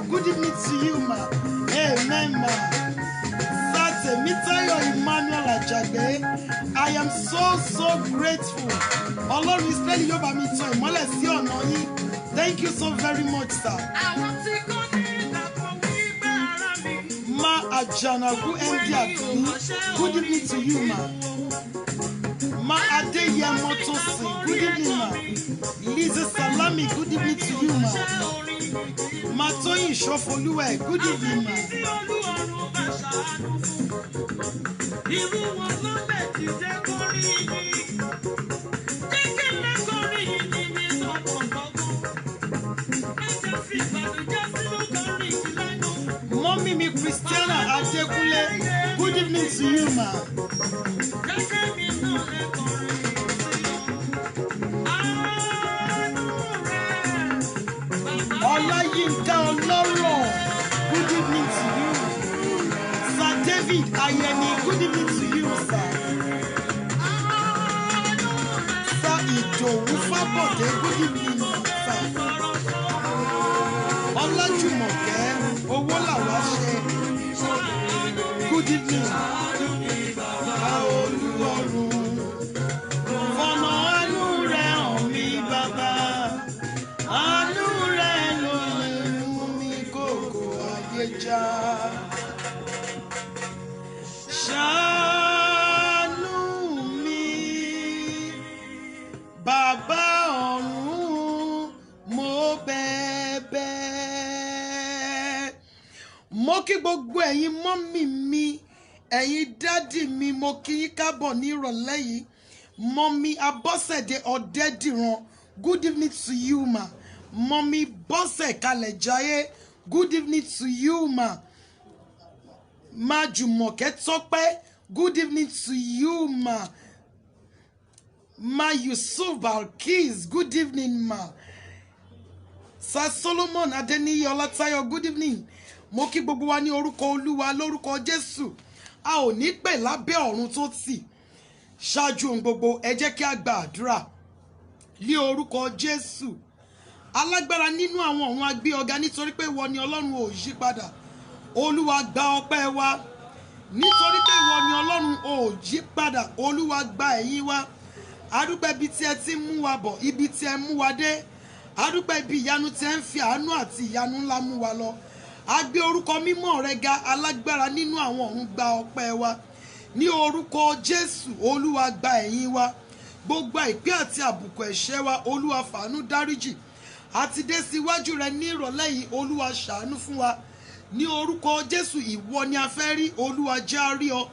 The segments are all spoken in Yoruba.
Good evening to you, ma. Amen, ma. Sate Mitayo Emmanuel Ajagbe. I am so grateful. Ọlọ́run Israeli yóò bá mi tàn ìmọ́lẹ̀ sí ọ̀nà yín. Thank you so very much, sir. Ma Ajanagu MD Atuni. Good evening to you, ma. Ma Adeyemo Tosin. Good evening, ma. Lisa Salami. Good evening to you, ma. Matoyin Shofoluwe, good evening, ma. Mommy mi Christiana Adekunle, good evening to you, ma. Olayinka Oloro, good evening to you. Sir David Ayeni, good evening to you, sir. Sir Idowu Fabode, good evening, sir. Olajumoke Owolawase, good evening. Ṣàánú mi, bàbá ọ̀run, mo bẹ̀bẹ̀. Mo kí gbogbo ẹ̀yin mọ́mì mi, ẹ̀yin dádì mi, mo kí yín káàbọ̀ ní ìrọ̀lẹ́ yìí. Mọ́mì Abọ́sẹ̀dé Ọ̀dẹ́dìran, good evening to you, ma. Mọ́mì Bọ́sẹ̀ Kalẹ̀jáyé, good evening to you, ma. Ma Jumoke Tope, good evening to you, ma. Ma Yusuf Balkis, good evening, ma. Sir Solomon Adeniyi Olatayo, good evening. Mo kí gbogbo wa ní orúkọ Olúwa lórúkọ Jésù. A ò ní pè lábẹ́ ọ̀run tó tì. Ṣáájú ohun gbogbo, ẹ jẹ́ kí a gba àdúrà. Ní orúkọ Jésù. Alágbára nínú àwọn ọ̀run a gbé ọ̀gá nítorí pé ìwọ ni Ọlọ́run ò yí padà. Olúwa gba ọpẹ́ wa nítorí pé ìwọ ni Ọlọ́run ò yí padà. Olúwa gba ẹ̀yìn wa. Adúpẹ́ ibi tí ẹ ti mú wa bọ̀, ibi tí ẹ mú wa dé. Adúpẹ́ ibi ìyanu tí ẹ ń fi àánú àti ìyanu ńlá mú wa lọ. A gbé orúkọ mímọ́ rẹ ga, alágbára nínú àwọn ọ̀run gba ọpẹ́ wa. Ní orúkọ Jésù, Olúwa gba ẹ̀yìn wa. Gbogbo àìpé àti àbùkù ẹ̀ṣẹ̀ wa, Olúwa fàánú dáríjì. Àti dé síwájú rẹ ní ìrọ̀lẹ́ yìí, Olúwa ṣàánú fún wa. Ní orúkọ Jésù, ìwọ ni a fẹ́ rí, Olúwa jẹ́ á rí ọ.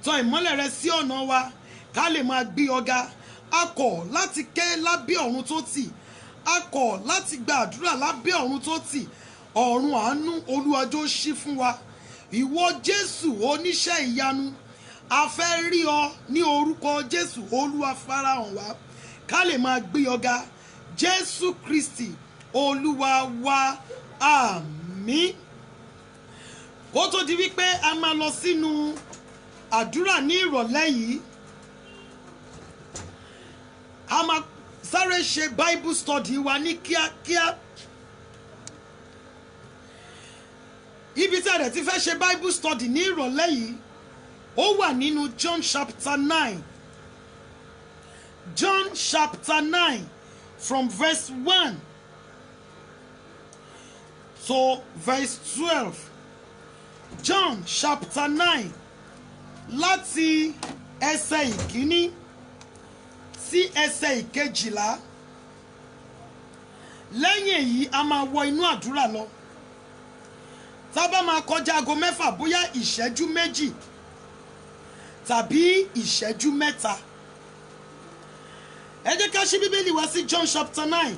Tàn ìmọ́lẹ̀ rẹ sí ọ̀nà wa, ká lè máa gbé ọ ga. A kọ̀ láti ké lábẹ́ ọ̀run tó tì. A kọ̀ láti gba àdúrà lábẹ́ ọ̀run tó tì. Ọ̀run àánú, Olúwa jọ̀ọ́ ṣí fún wa. ìwọ Jésù oníṣẹ́ ìyanu, a fẹ́ rí ọ ní orúkọ Jésù. Olúwa farahàn wá ká lè máa gbé ọ ga. Jésù Kristi Olúwa wa, àmín. Kó tó di wípé a máa lọ sínú àdúrà ní ìrọ̀lẹ́ yìí, a máa sáré ṣe Bible study wa ní kíákíá. Ibi tí a dẹ̀ ti fẹ́ ṣe Bible study ní ìrọ̀lẹ́ yìí, ó wà nínú John chapter 9. John chapter 9 from verse 1 to verse 12. John chapter 9 láti ẹsẹ̀ ìkíní sí ẹsẹ̀ ìkejìlá. Lẹ́yìn èyí a máa wọ inú àdúrà lọ. Tá bá máa kọjá aago 6 bóyá ìṣẹ́jú 2 tàbí ìṣẹ́jú 3. Ẹ jẹ́ ká ṣí Bíbélì wá sí John chapter 9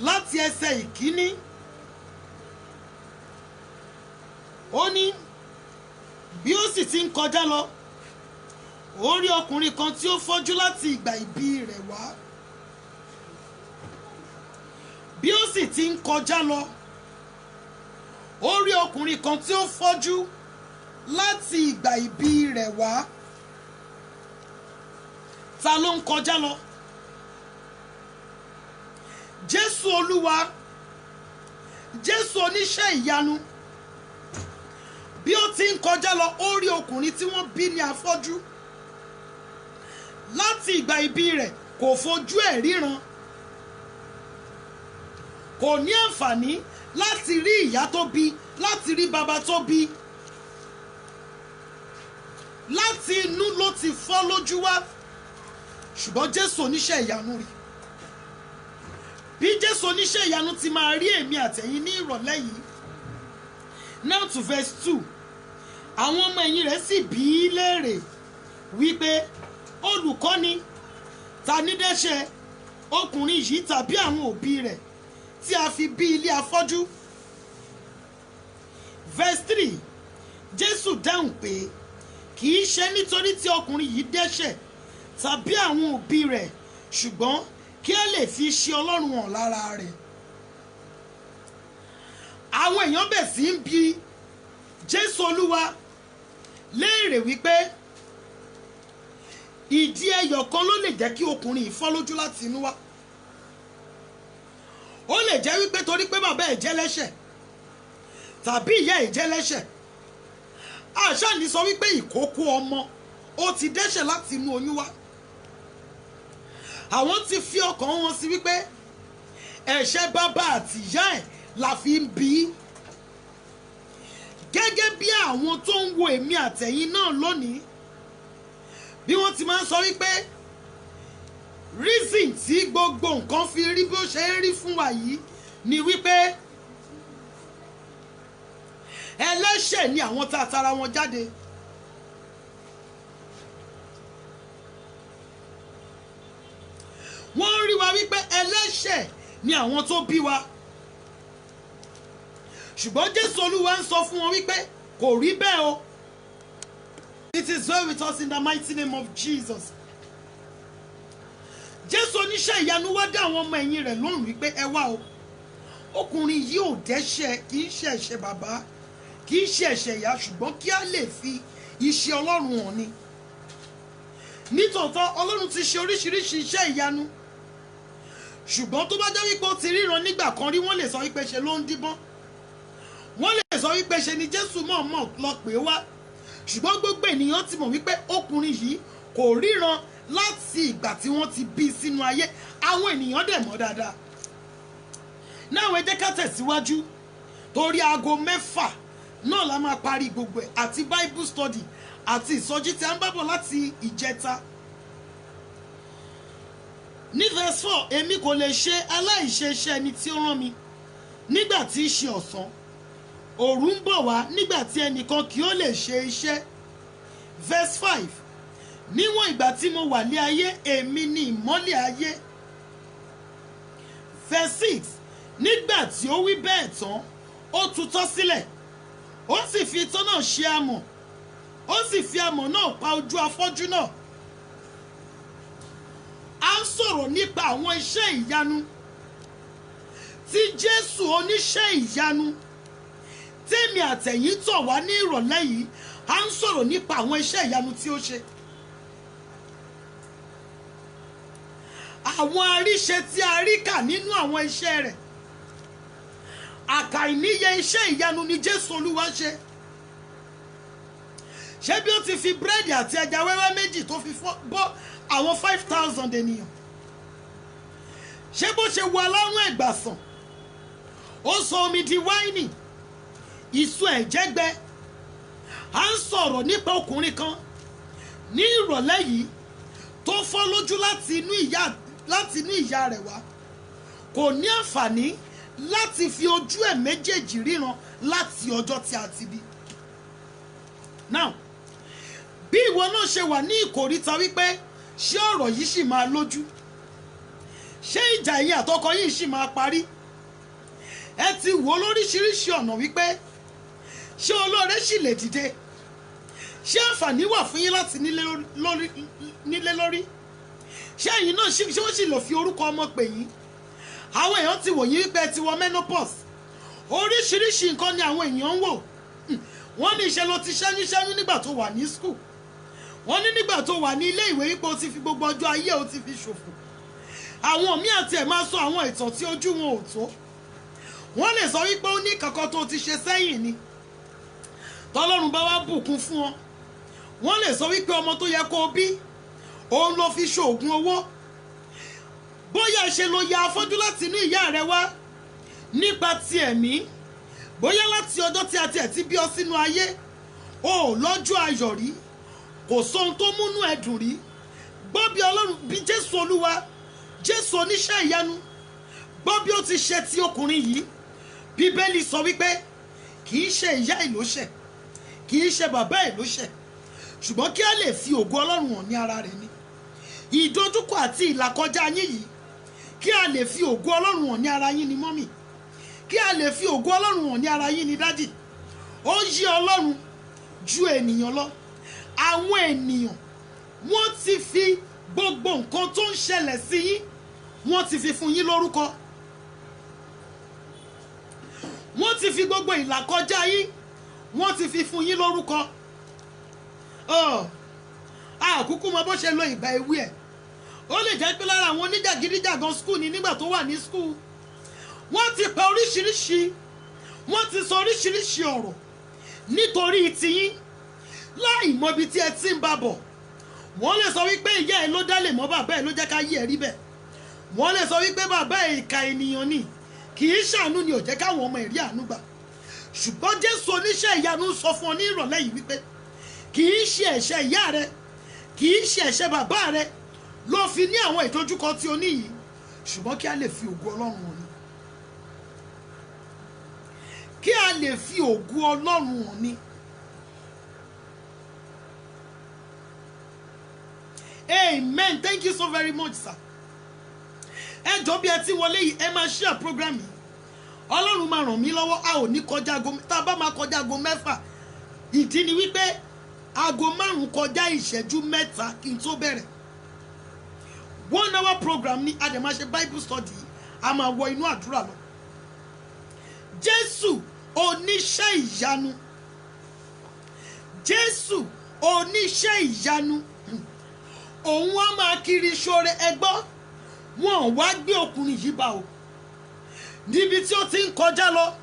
láti ẹsẹ̀ ìkíní. Ó ní bí ó sì ti ń kọjá lọ, ó rí ọkùnrin kan tí ó fọ́jú láti ìgbà ìbí rẹ̀ wá. Bí ó sì ti ń kọjá lọ, ó rí ọkùnrin kan tí ó fọ́jú láti ìgbà ìbí rẹ̀ wá. Ta ló ń kọjá lọ? Jésù Olúwa, Jésù oníṣẹ́ ìyanu. Bí ó ti ń kọjá lọ, ó rí ọkùnrin tí wọ́n bí ní afọ́jú. Láti ìgbà ìbí rẹ̀ kò fojú ẹ̀ ríran. Kò ní àǹfààní láti rí ìyá tó bí, láti rí bàbá tó bí. Láti inú ló ti fọ́ lójú wá. Ṣùgbọ́n Jésù oníṣẹ́ ìyanu rí. Bí Jésù oníṣẹ́ ìyanu ti máa rí èmi àtẹ̀yin ní ìrọ̀lẹ́ yìí. Now to verse 2. Àwọn ọmọ ẹ̀yìn rẹ̀ sì bí í léèrè wípé, olùkọ́ni, ta ní dẹ́ṣẹ̀ ọkùnrin yìí tàbí àwọn òbí rẹ̀ tí a fi bí ilé afọ́jú? Verse 3. Jésù dáhùn pé kì í ṣe nítorí tí ọkùnrin yìí dẹ́ṣẹ̀ tàbí àwọn òbí rẹ̀, ṣùgbọ́n kí a lè fi iṣẹ́ Ọlọ́run hàn lára rẹ̀. Àwọn èèyàn bẹ̀ sí ń bi Jésù Olúwa léèrè wípé ìdí ẹyọ kan ló lè jẹ́ kí ọkùnrin yìí fọ́ lójú láti inú wá. Ó lè jẹ́ wípé torí pé bàbá ẹ̀ jẹ́ lẹ́ṣẹ̀ tàbí ìyá ẹ̀ jẹ́ lẹ́ṣẹ̀. Àṣà ní sọ wípé ìkókó ọmọ ó ti dẹ́ṣẹ̀ láti inú oyún wá. Àwọn ti fi ọkàn wọn sí wípé ẹ̀ṣẹ̀ bàbá àti ìyá ẹ̀ la fi ń bí. Gẹ́gẹ́ bí àwọn tó ń wo èmi àtẹ̀yin náà lónìí, bí wọ́n ti máa ń sọ wípé reason tí gbogbo nǹkan fi rí bó ṣe ń rí fún wa yìí ni wípé ẹlẹ́ṣẹ̀ ni àwọn tá a tara wọn jáde. Wọ́n rí wa wípé ẹlẹ́ṣẹ̀ ni àwọn tó bí wa. Ṣùgbọ́n Jésù Olúwa ń sọ fún wọn wípé kò rí bẹ́ẹ̀ o. It is well with us in the mighty name of Jesus. Jésù oníṣẹ́ ìyanu wá dá àwọn ọmọ ẹ̀yìn rẹ̀ lóhùn wípé ẹ wá o. Ọkùnrin yìí ò dẹ́ṣẹ̀, kì í ṣe ẹ̀ṣẹ̀ bàbá, kì í ṣe ẹ̀ṣẹ̀ ìyá, ṣùgbọ́n kí a lè fi iṣẹ́ Ọlọ́run hàn ni. Nítòótọ́ Ọlọ́run ti ṣe oríṣiríṣi iṣẹ́ ìyanu. Ṣùgbọ́n tó bá jẹ́ wípé ó ti ríran nígbà kan rí, wọ́n lè sọ wípé ṣe ló ń díbọ́n. Wọ́n lè sọ wípé ṣe ni Jésù mọ̀ọ́mọ̀ lọ pè wá. Ṣùgbọ́n gbogbo ènìyàn ti mọ̀ wípé ọkùnrin yìí kò ríran láti ìgbà tí wọ́n ti bí sínú ayé. Àwọn ènìyàn dẹ̀ mọ̀ dáadáa. Náà ẹ jẹ́ ká tẹ̀síwájú torí aago 6 náà la máa parí gbogbo ẹ̀, àti Bible study àti ìsọjí tí a ń bá bọ̀ láti ìjẹta. Ní verse 4, èmi kò lè ṣe aláìṣe iṣẹ́ ẹni tí ó rán mi nígbà tí í ṣe ọ̀sán. Òru ń bọ̀ wá nígbà tí ẹnìkan kì ó lè ṣe iṣẹ́. Verse 5. Níwọ̀n ìgbà tí mo wà ní ayé, èmi ni ìmọ́lẹ̀ ayé. Verse 6. Nígbà tí ó wí bẹ́ẹ̀ tán, ó tutọ́ sílẹ̀, ó sì fi itọ́ náà ṣe amọ̀, ó sì fi amọ̀ náà pa ojú afọ́jú náà. A ń sọ̀rọ̀ nípa àwọn iṣẹ́ ìyanu tí Jésù oníṣẹ́ ìyanu tèmi àtẹ̀yìn tọ̀ wá ní ìrọ̀lẹ́ yìí. A ń sọ̀rọ̀ nípa àwọn iṣẹ́ ìyanu tí ó ṣe. Àwọn àríṣe tí a rí kà nínú àwọn iṣẹ́ rẹ̀. Àkàìníye iṣẹ́ ìyanu ni Jésù Olúwa ṣe. Ṣé bí ó ti fi búrẹ́dì àti ẹja wẹ́wẹ́ méjì tó fi bọ́ àwọn 5,000 ènìyàn? Ṣé bó ṣe wo alárùn ẹ̀gbà sàn? Ó sọ omi di wáìnì, ìsun ẹ̀jẹ̀ gbẹ. À ń sọ̀rọ̀ nípa ọkùnrin kan ní ìrọ̀lẹ́ yìí tó fọ́ lójú láti inú ìyá rẹ̀ wá. Kò ní àǹfààní láti fi ojú ẹ̀ méjèèjì ríran láti ọjọ́ tí a ti bí. Now, bí ìwọ náà ṣe wà ní ìkòríta wípé ṣé ọ̀rọ̀ yìí ṣì máa lójú? Ṣé ìjà yìí àtọkọ yìí ṣì máa parí? Ẹ ti wò lóríṣiríṣi ọ̀nà wípé ṣé olóore ṣì lè dìde? Ṣé àǹfààní wà fún yín láti nílé lórí? Ṣé ẹ̀yin náà ṣé wọ́n ṣì lè fi orúkọ ọmọ pè yín? Àwọn èèyàn ti wò yín wípé ẹ ti wọ menopause. Oríṣiríṣi nǹkan ni àwọn èèyàn ń wò. Wọ́n ní ìṣe ló ti ṣẹ́yún nígbà tó wà ní school. Wọ́n ní nígbà tó wà ní ilé ìwé wípé o ti fi gbogbo ọjọ́ ayé o ti fi ṣòfò. Àwọn míì àti ẹ̀ máa sọ àwọn ìtàn tí ojú wọn ò tó. Wọ́n lè sọ wípé ó ní kankan tó ti ṣe sẹ́yìn ni. Tọ́lọ́run bá wá bùkún fún ọ. Wọ́n lè sọ wípé ọmọ tó yẹ kó o bí òun ló fi ṣoògùn owó. Bóyá ṣe ló ya afọ́jú láti inú ìyá rẹ wá nípa ti ẹ̀mí. Bóyá láti ọjọ́ tí a tiẹ̀ ti bí ọ sínú ayé o lọ́jọ́ ayọ̀ rí, kò sóhun tó múnú ẹ dùn rí. Gbọ́ bí Ọlọ́run, bí Jésù Olúwa, Jésù oníṣẹ́ ìyanu, gbọ́ bí ó ti ṣe ti ọkùnrin yìí. Bíbélì sọ wípé kì í ṣe ìyá ẹ̀ ló ṣẹ̀, kì í ṣe bàbá ẹ̀ ló ṣẹ̀, ṣùgbọ́n kí a lè fi ògo Ọlọ́run hàn ní ara rẹ̀ ni. Ìdojúkọ àti ìlàkọjá yín yìí kí a lè fi ògo Ọlọ́run hàn ní ara yín ni mọ́mì, kí a lè fi ògo Ọlọ́run hàn ní ara yín ni dádì. Ó yí Ọlọ́run ju ènìyàn lọ. Àwọn ènìyàn wọ́n ti fi gbogbo nǹkan tó ń ṣẹlẹ̀ sí yín wọ́n ti fi fún yín lórúkọ. Wọ́n ti fi gbogbo ìlàkọjá yín wọ́n ti fi fún yín lórúkọ. Àkúkú mọ bó ṣe lo ìgbà èwe ẹ̀. Ó lè jẹ́ pé lára àwọn oníjàgídíjàgan skul ni nígbà tó wà ní skul. Wọ́n ti pa oríṣiríṣi, wọ́n ti sọ oríṣiríṣi ọ̀rọ̀ nítorí tiyín láì mọ ibi tí ẹ ti ń bá bọ̀. Wọ́n lè sọ wípé ìyá ẹ ló dálé mọ́ bàbá ẹ ló jẹ́ ká yí ẹ rí bẹ́ẹ̀. Wọ́n lè sọ wípé bàbá ẹ ìka ènìyàn ni, kì í ṣàánú ni ò jẹ́ káwọn ọmọ ẹ̀rí àánú gbà. Ṣùgbọ́n Jésù oníṣẹ́ ìyanu sọ fún ọ ní ìrọ̀lẹ́ yìí wípé kì í ṣe ẹ̀ṣẹ̀ ìyá rẹ, kì í ṣe ẹ̀ṣẹ̀ bàbá rẹ ló fi ní àwọn ìdojúkọ tí o ní yìí, ṣùgbọ́n kí a lè fi ògo Ọlọ́run hàn ni. Kí a lè fi ògo Ọlọ́run hàn ni. Amen. Thank you so very much, sir. Ẹ jọ̀ọ́ bí ẹ ti wọlé yìí, ẹ máa share program yìí. Ọlọ́run máa ràn mí lọ́wọ́. A ò ní kọjá aago, tá a bá máa kọjá aago 6. Ìdí ni wípé aago 5 kọjá ìṣẹ́jú 3 kí n tó bẹ̀rẹ̀. 1 hour program ni a dẹ̀ máa ṣe Bible study. A máa wọ inú àdúrà lọ. Jésù oníṣẹ́ ìyanu. Jésù oníṣẹ́ ìyanu. Òun á máa kiri ṣoore ẹgbọ́. Wọ́n wá gbé ọkùnrin yìí bá o. Níbi tí ó ti ń kọjá lọ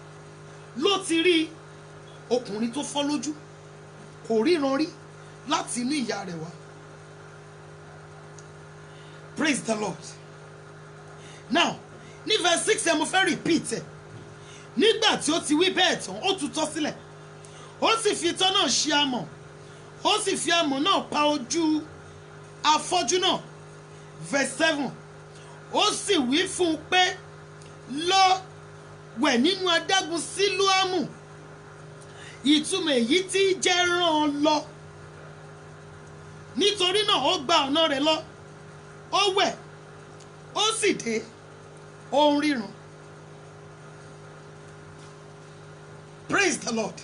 ló ti rí ọkùnrin tó fọ́ lójú, kò ríran rí láti inú ìyá rẹ̀ wá. Praise the Lord. Now, ní verse 6 ẹ mo fẹ́ repeat ẹ̀. Nígbà tí ó ti wí bẹ́ẹ̀ tán, ó tutọ́ sílẹ̀. Ó sì fi itọ́ náà ṣe amọ̀. Ó sì fi amọ̀ náà pa ojú afọ́jú náà. Verse 7. Ó sì wí fún un pé lọ wẹ̀ nínú adágún Sílóámù. Ìtumọ̀ èyí tí jẹ́ rán lọ. Nítorí náà ó gba ọ̀nà rẹ̀ lọ. Ó wẹ̀, ó sì dé, ó ń ríran. Praise the Lord.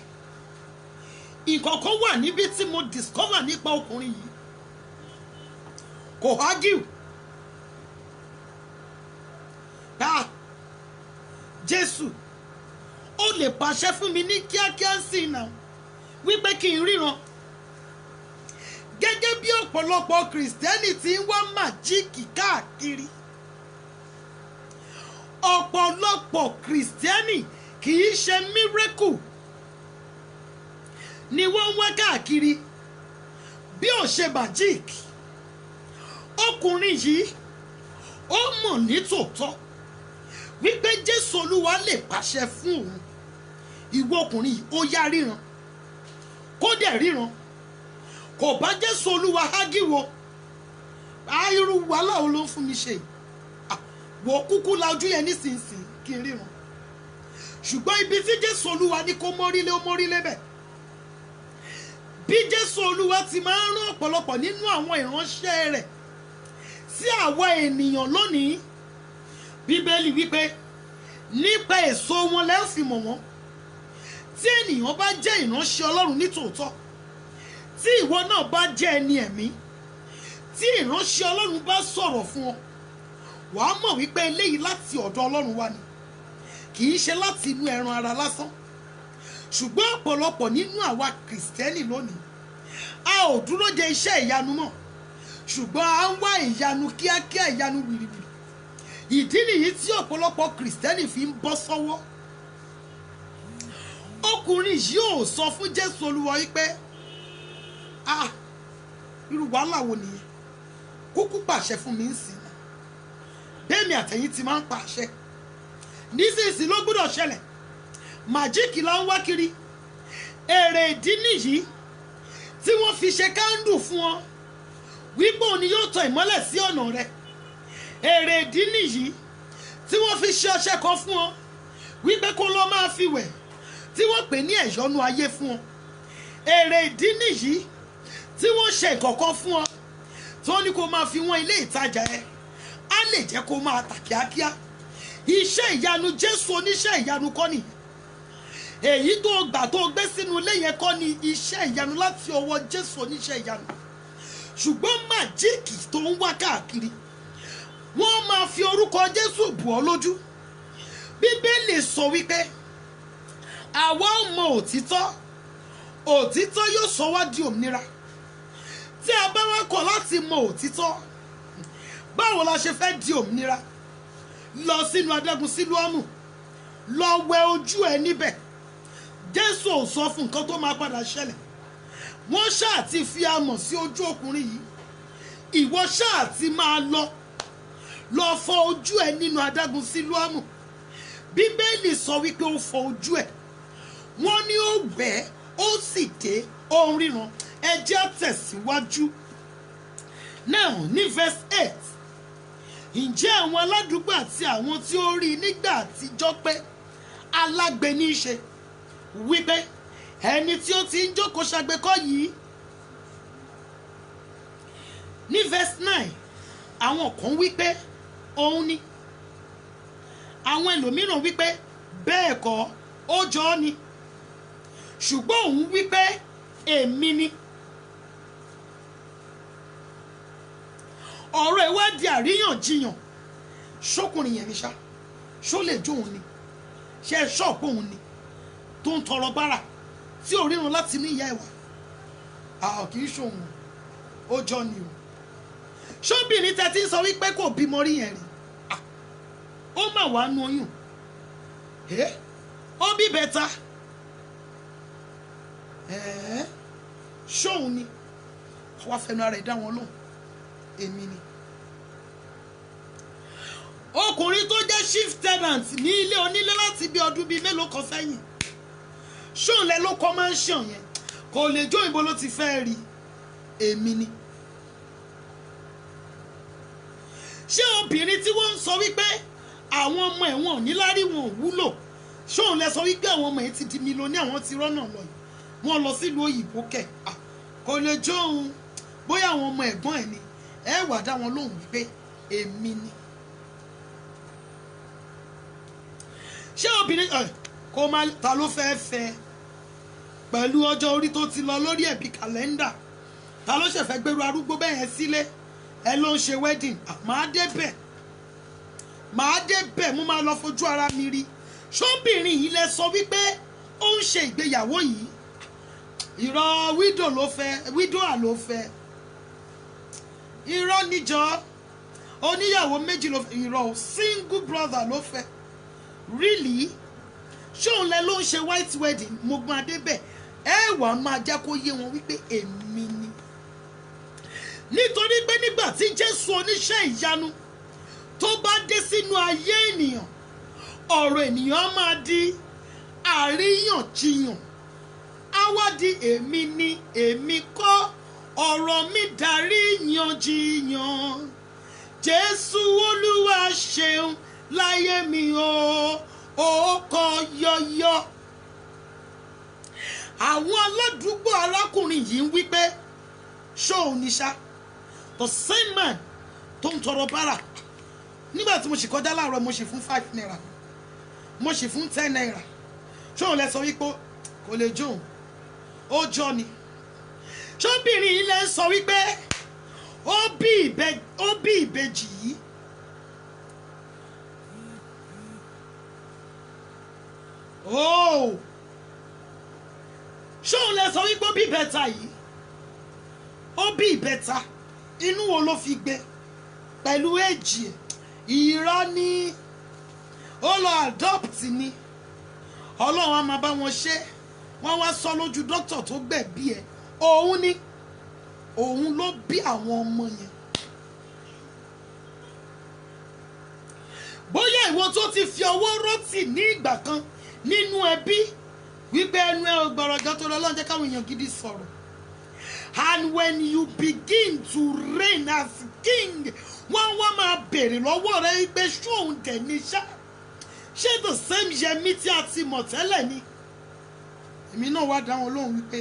ìkọ̀kọ̀ wà níbi tí mo discover nípa ọkùnrin yìí kò argue Jésù ó lè pàṣẹ fún mi ní kíákíá sí i náà wípé kí n ríran gẹ́gẹ́ bí ọ̀pọ̀lọpọ̀ kìrìsìtẹ́nì tí ń wá màjíìkì káàkiri ọ̀pọ̀lọpọ̀ kìrìsìtẹ́nì kì í ṣe mírẹ́kù ni wọ́n ń wá káàkiri bí ó ṣe màjíìkì ọkùnrin yìí ó mọ̀ ní tòótọ́ wípé Jésù Olúwa lè pàṣẹ fún òun ìwọ ọkùnrin yìí ó yá ríran kó dẹ̀ ríran kò bá Jésù Olúwa hágìwò irú wàhálà wo ló ń fún mi ṣe wò kúkú la ojú yẹn nísinsìnyí kí n ríran ṣùgbọ́n ibi tí Jésù Olúwa ní kó mórílé ó mórílé bẹ̀ bí Jésù Olúwa ti máa ń rán ọ̀pọ̀lọpọ̀ nínú àwọn ìránṣẹ́ rẹ̀ sí àwa ènìyàn lónìí Bíbélì wípé nípa èso wọn lẹ́ fi mọ̀ wọ́n tí ènìyàn bá jẹ́ ìránṣẹ́ Ọlọ́run ní tòótọ́ tí ìwọ náà bá jẹ́ ẹni ẹ̀mí tí ìránṣẹ́ Ọlọ́run bá sọ̀rọ̀ fún ọ wàá mọ̀ wípé eléyìí láti ọ̀dọ̀ Ọlọ́run wá ni kì í ṣe láti inú ẹran ara lásán ṣùgbọ́n ọ̀pọ̀lọpọ̀ nínú àwa kìrìsìtẹ́nì lónìí a ò dúró de iṣẹ́ ìyanu mọ́ ṣùgbọ́n a ń wá ìyanu kíákíá ìyanu wìrìwìrì ìdí nìyí tí ọ̀pọ̀lọpọ̀ kìrìsìtẹ́nì fi ń bọ́ sọ́wọ́ ọkùnrin yìí ò sọ fún Jésù Olúwa wípé irú wàhálà wo nìyẹn kúkú pàṣẹ fún mi ń sìn bẹ́ẹ̀mi àtẹ̀yìn ti máa ń pàṣẹ nísinsìnyí ló gbọ́dọ̀ ṣẹlẹ̀ màjíìkì la ń wá kiri èrè ìdí nìyí tí wọ́n fi ṣe kándù fún ọ wípé òní yóò tọ ìmọ́lẹ̀ sí ọ̀nà rẹ èrè ìdí nìyí tí wọ́n fi ṣe ọṣẹ kan fún ọ wípé kó lọ máa fi wẹ̀ tí wọ́n pè ní ẹ̀yọ́nú ayé fún ọ èrè ìdí nìyí tí wọ́n ṣe ìkọ̀kan fún ọ tó ní kó máa fi wọ́n ilé ìtajà ẹ á lè jẹ́ kó máa tà kíákíá iṣẹ́ ìyanu Jésù oníṣẹ́ ìyanu kọ́ nìyẹn èyí tó gbà tó gbé sínú ilé yẹn kọ́ ni iṣẹ́ ìyanu láti ọwọ́ Jésù oníṣẹ́ ìyanu ṣùgbọ́n màjíìkì tó ń wá káàkiri wọ́n máa fi orúkọ Jésù bù ọ́ lójú Bíbélì sọ wípé àwa ò mọ òtítọ́ òtítọ́ yóò sọ wá di òmìnira tí a bá wá kọ̀ láti mọ òtítọ́ báwo la ṣe fẹ́ di òmìnira lọ sínú adágún Sílóámù lọ wẹ ojú ẹ níbẹ̀ Jésù ò sọ fún nǹkan tó máa padà ṣẹlẹ̀ wọ́n ṣáà ti fi amọ̀ sí ojú ọkùnrin yìí ìwọ ṣáà ti máa lọ fọ ojú ẹ nínú adágún Sílóámù Bíbélì sọ wípé ó fọ ojú ẹ wọ́n ní ó wẹ̀ ó sì dé ó ń ríran ẹ jẹ́ á tẹ̀síwájú now ní verse 8 ǹjẹ́ àwọn aládùúgbò àti àwọn tí ó rí nígbà àtijọ́ pé alágbe ní í ṣe wípé ẹni tí ó ti ń jókòó ṣàgbékọ́ yìí ní verse 9 àwọn kan wípé òun ni àwọn ẹlòmíràn wípé bẹ́ẹ̀ kọ́ ó jọ ọ́ ni ṣùgbọ́n òun wípé èmi ni ọ̀rọ̀ ẹ̀ wá di àríyànjiyàn ṣókùnrin yẹn ni ṣá ṣó lè jó òun ni ṣe é ṣọ́ọ̀pù òun ni tó ń tọrọ bárà tí ò ríran láti ní ìyá ẹ̀wà kì í ṣòun ó jọ ni o ṣóbìnrin tẹ́ ti ń sọ wípé kò bímọ rí yẹn rí ó mà wá nu oyún ó bí bẹ́ta ṣóun ni wàá fẹnu ara ẹ̀ dá wọn lóhùn èmi ni ọkùnrin tó jẹ́ chief tenant ní ilé onílé láti bí ọdún bíi mélòó kan sẹ́yìn ṣóun ló kọ́ máa ń ṣàn yẹn kò lè jó ìbò ló ti fẹ́ rí èmi ni ṣé obìnrin tí wọ́n ń sọ wípé àwọn ọmọ ẹ̀wọ̀n níláárí wọn ò wúlò ṣóun lẹ sọ wípé àwọn ọmọ yẹn ti di mílíọ̀nì àwọn ti rọ́nà lọ yìí wọ́n lọ sílùú òyìnbó kẹ̀ kò lè jó òun bóyá àwọn ọmọ ẹ̀gbọ́n ẹ̀ ni ẹ wà dá wọn lóhùn wípé èmi ni ṣé obìnrin kó má ta ló fẹ́ fẹ́ pẹ̀lú ọjọ́ orí tó ti lọ lórí ẹ̀bí kàlẹ́ndà, ta ló ṣẹ̀fẹ̀ gbèrú arúgbó bẹ́ẹ̀ yẹn sílé ẹ ló ń ṣe wedding? Màá débẹ̀ mo máa lọ fojú ara mi rí. Ṣóbìnrin yìí lẹ sọ wípé ó ń ṣe ìgbéyàwó yìí, irọ́ widow ló fẹ́, irọ́ níjọ́ oníyàwó méjì ló fẹ́, irọ́ single brother ló fẹ́. Really? Ṣóun lẹ ló ń ṣe white wedding? Mo gbọ́n adébẹ̀ ẹ wà máa jẹ́ kó yé wọn wípé èmi ni. Nítorí pé nígbà tí Jésù oníṣẹ́ ìyanu tó bá dé sínú ayé ènìyàn, ọ̀rọ̀ ènìyàn á máa di àríyànjiyàn, á wá di èmi ni èmi kọ́, ọ̀rọ̀ mi dàríyànjiyàn. Jésù Olúwa ṣeun láyé mi ó kọ yọyọ. Àwọn aládùúgbò arákùnrin yìí ń wí pé ṣóun ní ṣá, the same man tó ń tọrọ bárà. Nígbà tí mo sì kọjá láàárọ̀ mo sì fún 5 naira, mo sì fún 10 naira. Ṣóun lẹ sọ wípé kò lè jóun, ó jọ ni. Ṣóbìnrin yìí lẹ sọ wípé ó bí ìbejì yìí. Ṣóun lẹ sọ wípé ó bí ìbẹta yìí, ó bí ìbẹta, inú wo ló fi gbé pẹ̀lú èjì ẹ̀? Irọ́ ni, ó lọ adopt ni. Ọlọ́run á máa bá wọn ṣe, wọ́n wá sọ lójú dókítà tó gbẹ̀bí ẹ̀, òun ni òun ló bí àwọn ọmọ yẹn. Bóyá ìwọ tó ti fi ọwọ́ rọ́tì ní ìgbà kan nínú ẹbí wípé ẹnu ẹ ògbọ̀rọ̀jọ́ tó lọ lọ́njẹ́ káwọn èèyàn gidi sọ̀rọ̀, and when you begin to reign as king, wọ́n wá máa bèrè lọ́wọ́ rẹ wípé ṣóun dẹ̀ ní ṣá, ṣé the same Yẹmí tí a ti mọ̀ tẹ́lẹ̀ ni? Èmi náà wá dá wọn lóhùn wípé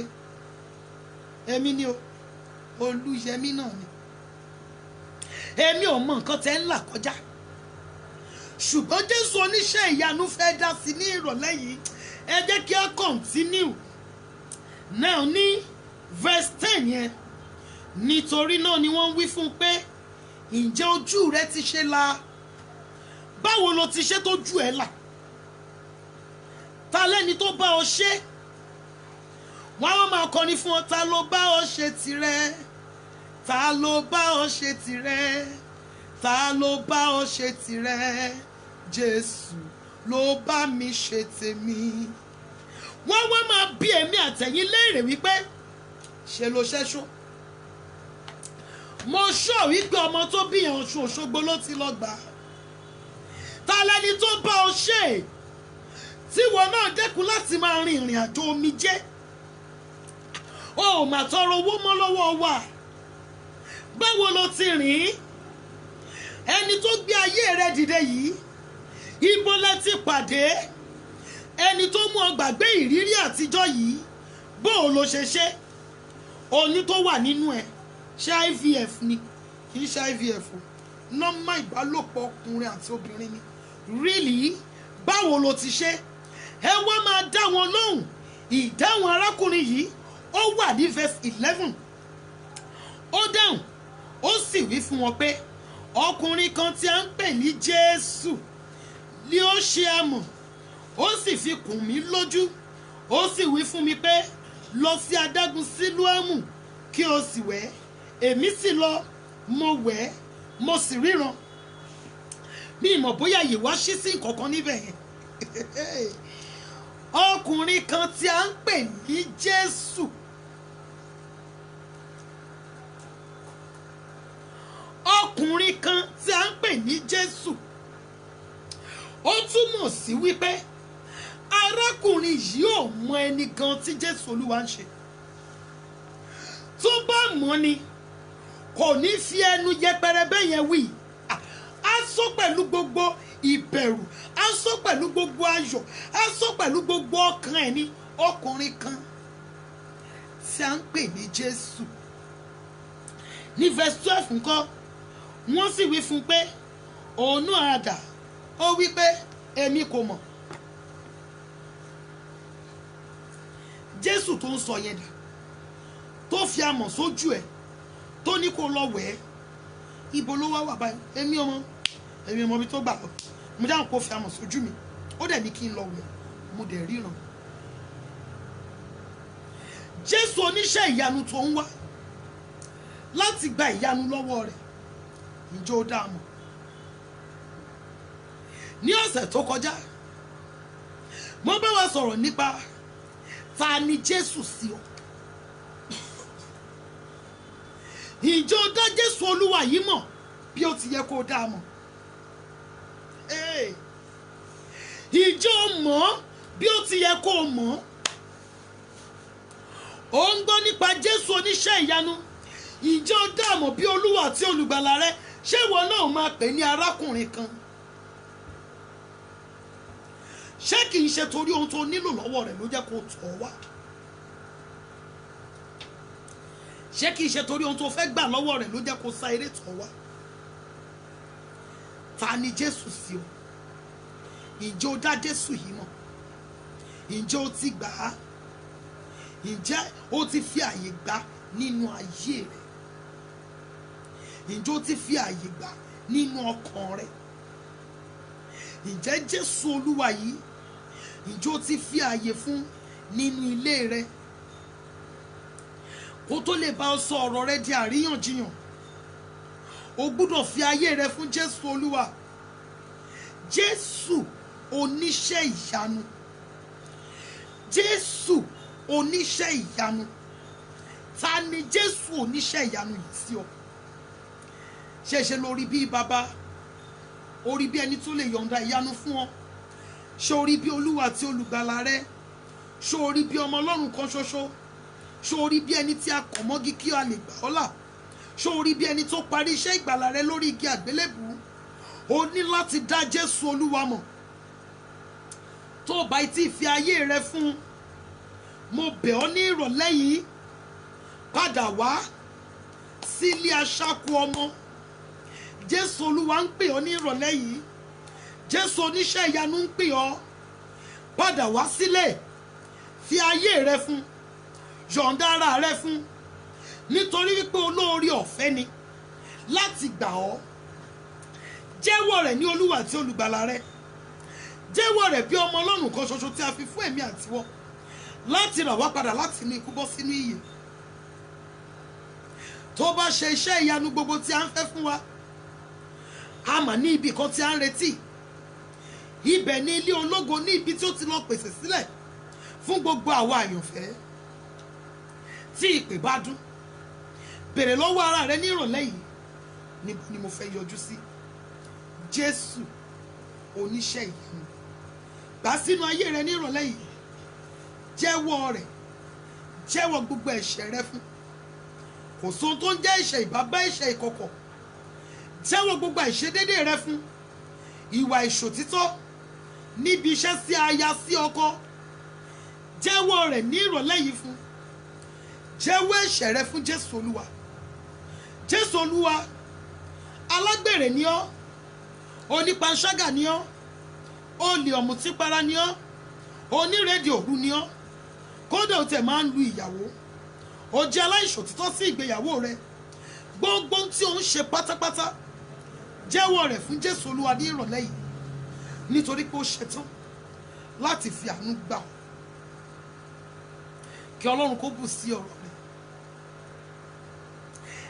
èmi ni o, Olúyẹmí náà ni. Èmi ò mọ nǹkan tẹ́ ń là kọjá, ṣùgbọ́n Jésù oníṣẹ́ ìyanu fẹ́ dá sí ní ìrọ̀lẹ́ yìí. Ẹ jẹ́ kí a continue now ní verse 10 yẹn. Nítorí náà ni wọ́n wí fún un pé ǹjẹ́ ojú rẹ ti ṣe là? Báwo lo ti ṣe tójú ẹ là? Ta lẹ́ni tó bá ọ ṣe? Wọ́n á máa kọrin fún ọ, ta ló bá ọ ṣe tirẹ̀? Ta ló bá ọ ṣe tirẹ̀? Ta ló bá ọ ṣe tirẹ̀? Jésù ló bá mi ṣe tèmi. Wọ́n wá máa bí èmi àtẹ̀yìn léèrè wípé ṣe ló ṣẹ́ṣó? Mo ṣọ́ wípé ọmọ tó bí yẹn Ọ̀ṣun Òṣogbo ló ti lọ gbà. Ta lẹni tó bá ọ ṣe tí wọn náà dẹ́kun láti máa rin ìrìn àjò omijé? O ò mà tọrọ owó mọ́ lọ́wọ́ wa. Báwo lo ti rìn? Ẹni tó gbé ayé rẹ dìde yìí, ibo lẹ ti pàdé? Ẹni tó mú ọ gbàgbé ìrírí àtijọ́ yìí, bó o lo ṣe ṣe? Oyún tó wà nínú ẹ, ṣé IVF ni? Kì í ṣe IVF o, nọ́mà ìbálòpọ̀ ọkùnrin àti obìnrin ni. Really? Báwo lo ti ṣe? Ẹ wá máa dá wọn lóhùn. Ìdáhùn arákùnrin yìí ó wà ní verse 11. Ó dáhùn, ó sì wí fún wọn pé ọkùnrin kan tí a ń pè ní Jésù ni ó ṣe amọ̀, ó sì fi kùn mí lójú, ó sì wí fún mi pé lọ sí adágún Sílóámù kí o sì wẹ̀. Èmi sì lọ, mo wẹ̀, mo sì ríran. Mi ìmọ̀ bóyá yìí wá ṣí sí nǹkankan níbẹ̀ yẹn. Ọkùnrin kan tí a ń pè ní Jésù, ọkùnrin kan tí a ń pè ní Jésù, ó túmọ̀ sí wípé arákùnrin yìí ò mọ ẹni gan tí Jésù Olúwa ń ṣe. Tó bá mọ̀ ni kò ní fi ẹnu yẹpẹrẹ bẹ́ẹ̀ yẹn wí. Á sọ pẹ̀lú gbogbo ìbẹ̀rù, á sọ pẹ̀lú gbogbo ayọ̀, á sọ pẹ̀lú gbogbo ọkàn ẹ̀ ní ọkùnrin kan tí a ń pè ní Jésù. Ní verse 12 ńkọ́, wọ́n sì wí fún un pé òun náà àdà. Ó wí pé èmi kò mọ̀. Jésù tó ń sọ yẹn dà, tó fi amọ̀ sójú ẹ̀ tó ní kó lọ wẹ̀ ẹ́, ibo ló wá wà báyìí? Èmi ọmọ bí tó gbà lọ, mo dáhùn kó fi amọ̀ sójú mi, ó dẹ̀ ní kí n lọ wẹ̀, mo dẹ̀ ríran. Jésù oníṣẹ́ ìyanu tó ń wá láti gba ìyanu lọ́wọ́ rẹ̀, ǹjẹ́ ó dá a mọ̀? Ní ọ̀sẹ̀ tó kọjá mo bá wa sọ̀rọ̀ nípa ta ni Jésù sí ọ. Ǹjẹ́ ó dá Jésù Olúwa yìí mọ̀ bí ó ti yẹ kó dá a mọ̀? Ǹjẹ́ ó mọ̀ bí ó ti yẹ kó mọ̀? Ó ń gbọ́ nípa Jésù oníṣẹ́ ìyanu. Ǹjẹ́ ó dá a mọ̀ bí Olúwa àti olùgbàlà rẹ? Ṣé ìwọ náà máa pè ní arákùnrin kan? Ṣé kì í ṣe torí ohun tó nílò lọ́wọ́ rẹ̀ ló jẹ́ kó tọ̀ wá? Ṣé kì í ṣe torí ohun tó fẹ́ gbà lọ́wọ́ rẹ̀ ló jẹ́ kó sá eré tọ̀ wá? Ta ni Jésù sí ọ? Ǹjẹ́ ó dá Jésù yìí mọ̀? Ǹjẹ́ ó ti gbà á? Ǹjẹ́ ó ti fi àyè gbà nínú ayé rẹ̀? Ǹjẹ́ ó ti fi àyè gbà nínú ọkàn rẹ̀? Ǹjẹ́ Jésù Olúwa yìí, ǹjẹ́ ó ti fi àyè fún nínú ilé rẹ̀? Kó tó lè bá ọ sọ ọ̀rọ̀ rẹ di àríyànjiyàn, o gbúdọ̀ fi ayé rẹ fún Jésù Olúwa. Jésù oníṣẹ́ ìyanu. Jésù oníṣẹ́ ìyanu. Ta ni Jésù oníṣẹ́ ìyanu yìí sí ọ? Ṣe lórí bí bàbá, orí bí ẹni tó lè yọ̀ǹda ìyanu fún ọ? Ṣé orí bí Olúwa àti olùgbàlà rẹ? Ṣé orí bí ọmọ Ọlọ́run kan ṣoṣo? Ṣé orí bí ẹni tí a kọ̀ mọ́gi kí a lè gbà ọ́ là? Ṣé orí bí ẹni tó parí iṣẹ́ ìgbàlà rẹ lórí igi àgbélébùú? O ní láti dá Jésù Olúwa mọ̀. Tó o bá ti fi ayé rẹ fún, mo bẹ̀ ọ́ ní ìrọ̀lẹ́ yìí, padà wá sílé aṣáko ọmọ. Jésù Olúwa ń pè ọ́ ní ìrọ̀lẹ́ yìí. Jésù oníṣẹ́ ìyanu ń pè ọ́. Padà wá sílé, fi ayé rẹ fún, yọ̀ǹda ara rẹ fún, nítorí wípé olóore ọ̀fẹ́ ni láti gbà ọ́. Jẹ́wọ́ rẹ̀ ní Olúwa àti olùgbàlà rẹ. Jẹ́wọ́ rẹ̀ bí ọmọ Ọlọ́run kan ṣoṣo tí a fi fún èmi àtiwọ́ láti rà wá padà láti inú ikú bọ́ sínú ìyè. Tó bá ṣe iṣẹ́ ìyanu gbogbo tí a ń fẹ́ fún wa, a mà ní ibì kan tí a ń retí. Ibẹ̀ ni ilé ológo, ní ibi tí ó ti lọ pèsè sílẹ̀ fún gbogbo àwa àyànfẹ́. Tí ìpè bá dún, bèrè lọ́wọ́ ara rẹ ní ìrọ̀lẹ́ yìí, níbo ni mo fẹ́ yọjú sí? Jésù oníṣẹ́ ìyanu. Gbà sínú ayé rẹ ní ìrọ̀lẹ́ yìí. Jẹ́wọ́ rẹ̀, jẹ́wọ́ gbogbo ẹ̀ṣẹ̀ rẹ fún. Kò sóhun tó ń jẹ́ ẹ̀ṣẹ̀ ìbábá ẹ̀ṣẹ̀ ìkọ̀kọ̀. Jẹ́wọ́ gbogbo àìṣedéédé rẹ fún. Ìwà ìṣòtítọ́ níbi iṣẹ́ sí aya sí ọkọ, jẹ́wọ́ rẹ̀ ní ìrọ̀lẹ́ yìí fún. Jẹ́wọ́ ẹ̀ṣẹ̀ rẹ fún Jésù Olúwa. Jésù Olúwa, alágbèrè ni ọ́, onípanṣágà ni ọ́, olè ọ̀mùtípara ni ọ́, onírèdè òru ni ọ́, kódà ó tẹ̀ máa ń lu ìyàwó, ó jẹ́ aláìṣòtítọ́ sí ìgbéyàwó rẹ. Gbogbo tí ó ń ṣe pátápátá, jẹ́wọ́ rẹ̀ fún Jésù Olúwa ní ìrọ̀lẹ́ yìí, nítorí pé ó ṣetán láti fi àánú gbà ọ́. Kí Ọlọ́run kó bù sí ọ̀rọ̀ rẹ̀.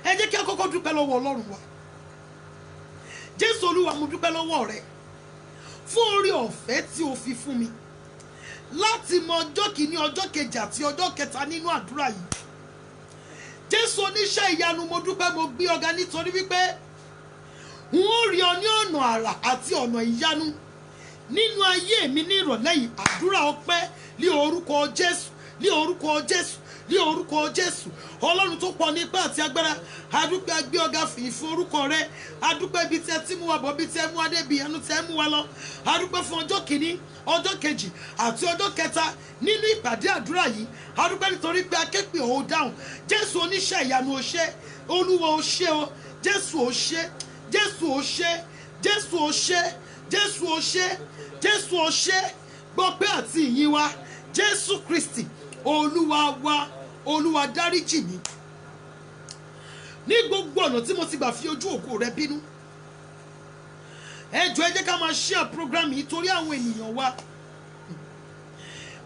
Ẹ jẹ́ kí a kọ́kọ́ dúpẹ́ lọ́wọ́ Ọlọ́run wa. Jésù Olúwa, mo dúpẹ́ lọ́wọ́ rẹ fún oore ọ̀fẹ́ tí o fi fún mi láti mọ ọjọ́ kìíní, ọjọ́ kejì àti ọjọ́ kẹta nínú àdúrà yìí. Jésù oníṣẹ́ ìyanu, mo dúpẹ́, mo gbé ọ̀gá, nítorí wípé n ó rí ọ ní ọ̀nà àrà àti ọ̀nà ìyanu nínú ayé mi ní ìrọ̀lẹ́ yìí. Àdúrà ọpẹ́ ní orúkọ Jésù, ní orúkọ Jésù, ní orúkọ Jésù. Ọlọ́run tó pọ̀ ní ipá àti agbára, adúpẹ́, agbé ọ̀gá, fìyìn fún orúkọ rẹ. Adúpẹ́ ibi tí ẹ ti mú wa bọ̀, ibi tí ẹ mú wa dé, ibi ìyanu tí ẹ mú wa lọ. Adúpẹ́ fún ọjọ́ kìíní, ọjọ́ kejì àti ọjọ́ kẹta nínú ìpàdé àdúrà yìí. Adúpẹ́ nítorí pé akéèpé ò dáhùn. Jésù oníṣẹ́ ìyanu, o ṣé. Olúwa, o ṣé o. Jésù, o ṣé. Jésù, o ṣé. Jésù, o ṣé. Jésù, o ṣé. Jésù, o ṣé. Gbọpẹ́ àti ìyìn wa. Jésù Kristi Olúwa wa, Olúwa dáríjì mí ní gbogbo ọ̀nà tí mo ti gbà fi ojú ògo rẹ bínú. Ẹ jọ̀ọ́ ẹ jẹ́ ká máa share program yìí torí àwọn ènìyàn wa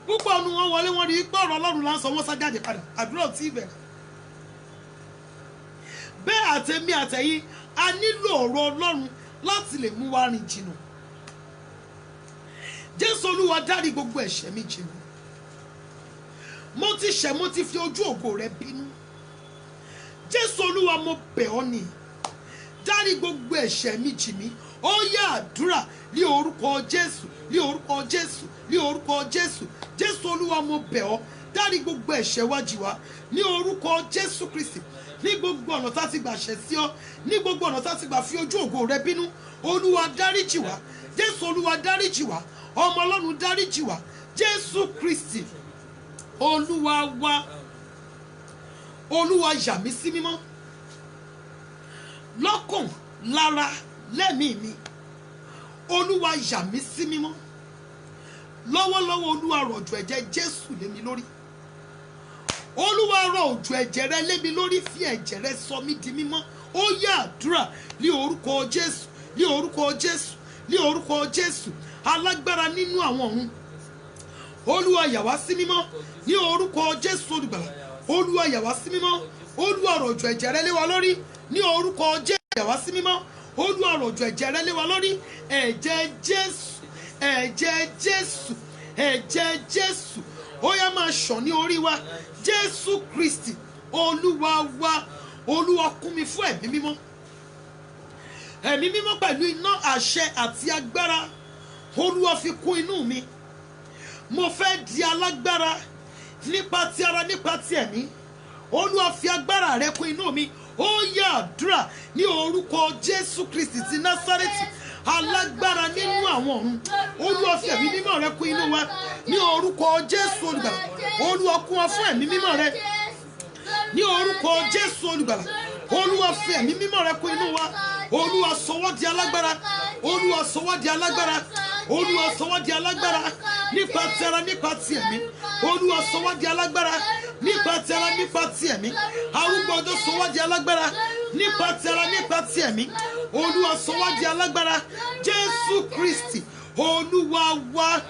púpọ̀ ọ̀nù wọn wọlé wọn rí pé ọ̀rọ̀ Ọlọ́run là ń sọ wọ́n sá jáde padà, àdúrà tí ìbẹ̀rẹ̀. Bẹ́ẹ̀ àtẹ̀mí àtẹ̀yìn a nílò ọ̀rọ̀ Ọlọ́run láti lè mú wa rìn jìnnà. Jésù Olúwa dárí gbogbo ẹ̀ṣẹ̀ mi jì mí. Mo ti ṣẹ̀, mo ti fi ojú ògo rẹ bínú. Jésù Olúwa mo bẹ̀ ọ́ ni, dárí gbogbo ẹ̀ṣẹ̀ mi jì mí. Ó yá àdúrà ní orúkọ Jésù, ní orúkọ Jésù, ní orúkọ Jésù. Jésù Olúwa mo bẹ̀ ọ́, dárí gbogbo ẹ̀ṣẹ̀ wa jì wá ní orúkọ Jésù Kristi. Ní gbogbo ọ̀nà tá ti gbà ṣẹ̀ sí ọ, ní gbogbo ọ̀nà tá ti gbà fi ojú ògo rẹ bínú, Olúwa dáríjì wá. Jésù Olúwa dáríjì wá. Ọmọ Ọlọ́run dáríjì wá. Jésù Kristi Olúwa wa. Olúwa yà mí sí mímọ́ lọ́kàn, lára, lẹ́mìí mi. Olúwa yà mí sí mímọ́ lọ́wọ́lọ́wọ́. Olúwa rọ̀ òjò ẹ̀jẹ̀ Jésù lé mi lórí. Olúwa rọ̀ òjò ẹ̀jẹ̀ rẹ lé mi lórí, fi ẹ̀jẹ̀ rẹ sọ mí di mímọ́. Ó yá àdúrà ní orúkọ Jésù, ní orúkọ Jésù, ní orúkọ Jésù. Alágbára nínú àwọn ọ̀run, Olúwa yà wá sí mímọ́ ní orúkọ Jésù olùgbàlà. Olúwa yà wá sí mímọ́. Olúwa rọ̀ òjò ẹ̀jẹ̀ rẹ lé wa lórí ní orúkọ Jésù. Yà wá sí mímọ́. Olúwa rọ̀ òjò ẹ̀jẹ̀ rẹ lé wa lórí. Ẹ̀jẹ̀ Jésù, ẹ̀jẹ̀ Jésù, ẹ̀jẹ̀ Jésù ó yá máa ṣàn ní orí wa. Jésù Kristi Olúwa wa. Olúwa kún mi fún ẹ̀mí mímọ́, ẹ̀mí mímọ́ pẹ̀lú iná àṣẹ àti agbára. Olúwa fi kún inú mi. Mo fẹ́ di alágbára nípa ti ara, nípa ti ẹ̀mí. Olúwa fi agbára rẹ kún inú mi. Ó yá àdúrà ní orúkọ Jésù Kristi ti Násárẹ́tì, alágbára nínú àwọn ọ̀run. Olúwa fi ẹ̀mí mímọ́ rẹ kún inú wa ní orúkọ Jésù olùgbàlà. Olúwa kún wa fún ẹ̀mí mímọ́ rẹ ní orúkọ Jésù olùgbàlà. Olúwa fi ẹ̀mí mímọ́ rẹ kún inú wa. Olúwa sọ wá di alágbára. Olúwa sọ wá di alágbára. Olúwa sọ wá di alágbára nípa ti ara, nípa ti ẹ̀mí. Olúwa sọ wá di alágbára nípa ti ara, nípa ti ẹ̀mí. Arúgbó ọjọ́ sọ wá di alágbára nípa ti ara, nípa ti ẹ̀mí. Olúwa sọ wá di alágbára. Jésù Kristi Olúwa wa.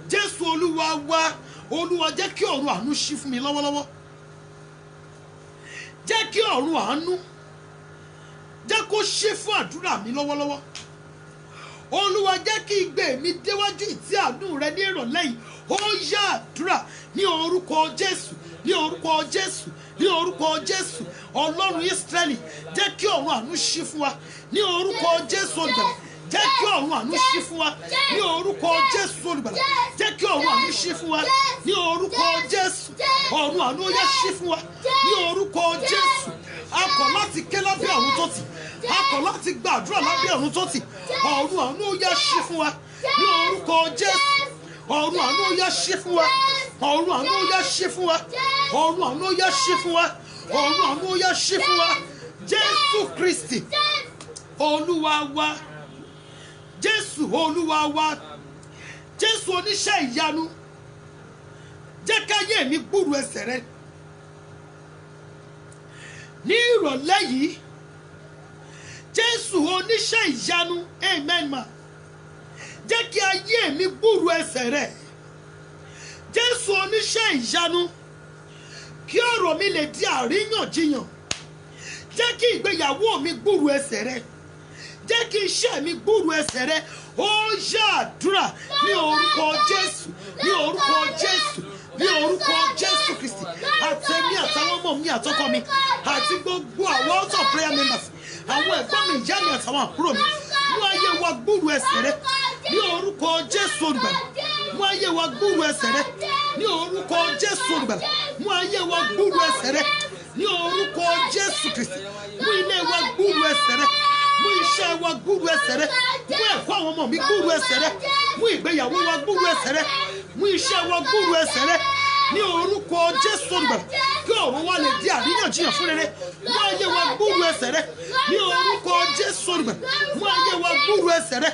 Jésù Olúwa wa. Olúwa jẹ́ kí ọ̀run àánú ṣí fún mi lọ́wọ́lọ́wọ́. Jẹ́ kí ọ̀run àánú jẹ́ kó ṣí fún àdúrà mi lọ́wọ́lọ́wọ́. Olúwa jẹ́ kí igbe mi déwájú ìtì àánú rẹ ní ìrọ̀lẹ́ yìí. Ó yá àdúrà ní orúkọ Jésù, ní orúkọ Jésù, ní orúkọ Jésù. Ọlọ́run Ísírẹ́lì jẹ́ kí ọ̀run àánú ṣí fún wa ní orúkọ Jésù olùgbàlà. Jẹ́ kí ọ̀run àánú ṣí fún wa ní orúkọ Jésù olùgbàlà. Jẹ́ kí ọ̀run àánú ṣí fún wa ní orúkọ Jésù. Ọ̀run àánú ó yá ṣí fún wa ní orúkọ Jésù. A kọ̀ láti ké lábẹ́ ọ̀run tó tì. A kọ̀ láti gbàdúrà lábẹ́ ọ̀run tó tì. Ọ̀run àánú ó yá ṣí fún wa ní orúkọ Jésù. Ọ̀run àánú ó yá ṣí fún wa. Ọ̀run àánú ó yá ṣí fún wa. Ọ̀run àánú ó yá ṣí fún wa. Ọ̀run àánú ó yá ṣí fún wa. Jésù Kristi Olúwa wa. Jésù Olúwa wa. Jésù oníṣẹ́ ìyanu, jẹ́ káyé mi gbúròó ẹsẹ̀ rẹ ní ìrọ̀lẹ́ yìí. Jésù oníṣẹ́ ìyanu, amen ma. Jẹ́ kí ayé mi gbúròó ẹsẹ̀ rẹ. Jésù oníṣẹ́ ìyanu, kí ọ̀rọ̀ mi lè di àríyànjiyàn. Jẹ́ kí ìgbéyàwó mi gbúròó ẹsẹ̀ rẹ. Jẹ́ kí iṣẹ́ mi gbúròó ẹsẹ̀ rẹ. Ó yá àdúrà ní orúkọ Jésù, ní orúkọ Jésù, ní orúkọ Jésù Kristi. Àtẹ̀mí àtàwọn ọmọ mi àtọkọ mi àti gbogbo àwọn altar prayer members, àwọn ẹ̀gbọ́n mi, ìyá mi àtàwọn àbúrò mi. Mú ayé wa gbúròó ẹsẹ̀ rẹ ní orúkọ Jésù olùgbàlà. Mú ayé wa gbúròó ẹsẹ̀ rẹ ní orúkọ Jésù olùgbàlà. Mú ayé wa gbúròó ẹsẹ̀ rẹ ní orúkọ Jésù Kristi. Mú ilé wa gbúròó ẹsẹ̀ rẹ. Mú iṣẹ́ wa gbúròó ẹsẹ̀ rẹ. Mú ẹ̀kọ́ àwọn ọmọ mi gbúròó ẹsẹ̀ rẹ. Mú ìgbéyàwó wa gbúròó ẹsẹ̀ rẹ. Mú iṣẹ́ wa gbúròó ẹsẹ̀ rẹ ní orúkọ Jésù olùgbàlà. Kí ọ̀run wa lè di àríyànjiyàn fún rere. Mú ayé wa gbúròó ẹsẹ̀ rẹ ní orúkọ Jésù olùgbàlà. Mú ayé wa gbúròó ẹsẹ̀ rẹ.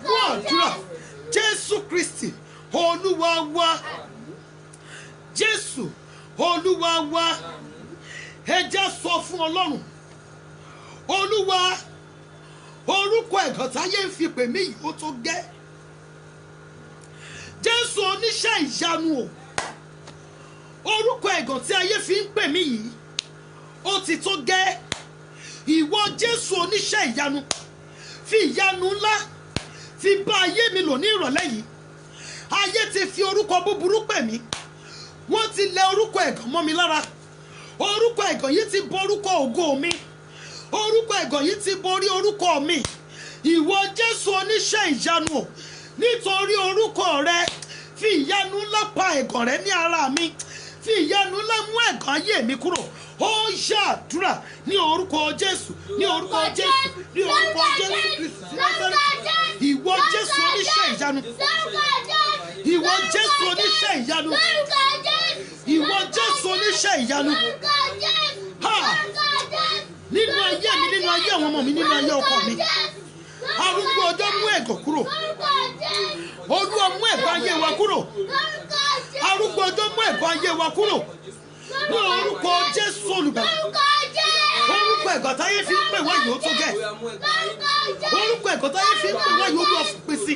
Mú àdúrà. Jésù Kristi Olúwa wa. Jésù Olúwa wa ẹ jẹ́ sọ fún Ọlọ́run, Olúwa orúkọ ẹ̀gàn táyé ń fi pè mí yìí ó tó gẹ́. Jésù oníṣẹ́ ìyanu o, orúkọ ẹ̀gàn tí ayé fi ń pè mí yìí ó ti tó gẹ́. Ìwọ Jésù oníṣẹ́ ìyanu, fi ìyanu ńlá fi bá ayé mi lò ní ìrọ̀lẹ́ yìí. Ayé ti fi orúkọ búburú pè mí, wọ́n ti lẹ orúkọ ẹ̀gàn mọ́ mi lára. Orúkọ ẹ̀gàn yìí ti bo orúkọ ògo mi, orúkọ ẹ̀gàn yìí ti borí orúkọ mi. Ìwọ Jésù oníṣẹ́ ìyanu o, nítorí orúkọ rẹ fi ìyanu ńlá pa ẹ̀gàn rẹ ní ara mi, fi ìyanu ńlá mú ẹ̀gàn ayé mi kúrò. Ó ṣàdúrà ní orúkọ Jésù, ní orúkọ Jésù, ní orúkọ Jésù Kristi Násárẹ́tì. Ìwọ Jésù oníṣẹ́ ìyanu, ìwọ Jésù oníṣẹ́ ìyanu, ìwọ Jésù oníṣẹ́ ìyanu. Nínú ayé mi, nínú ayé àwọn ọmọ mi, nínú ayé ọkọ mi, arúgbó ọjọ́ mú ẹ̀gàn kúrò. Olúwa mú ẹ̀gàn ayé wa kúrò. Arúgbó ọjọ́ mú ẹ̀gàn ayé wa kúrò. Ní orúkọ Jésù olùgbàlà. Orúkọ ẹ̀gàn táyé fi ń pè wá yìí ó tó gẹ́. Orúkọ ẹ̀gàn táyé fi ń pè wá yìí ó lọ fún pèsè.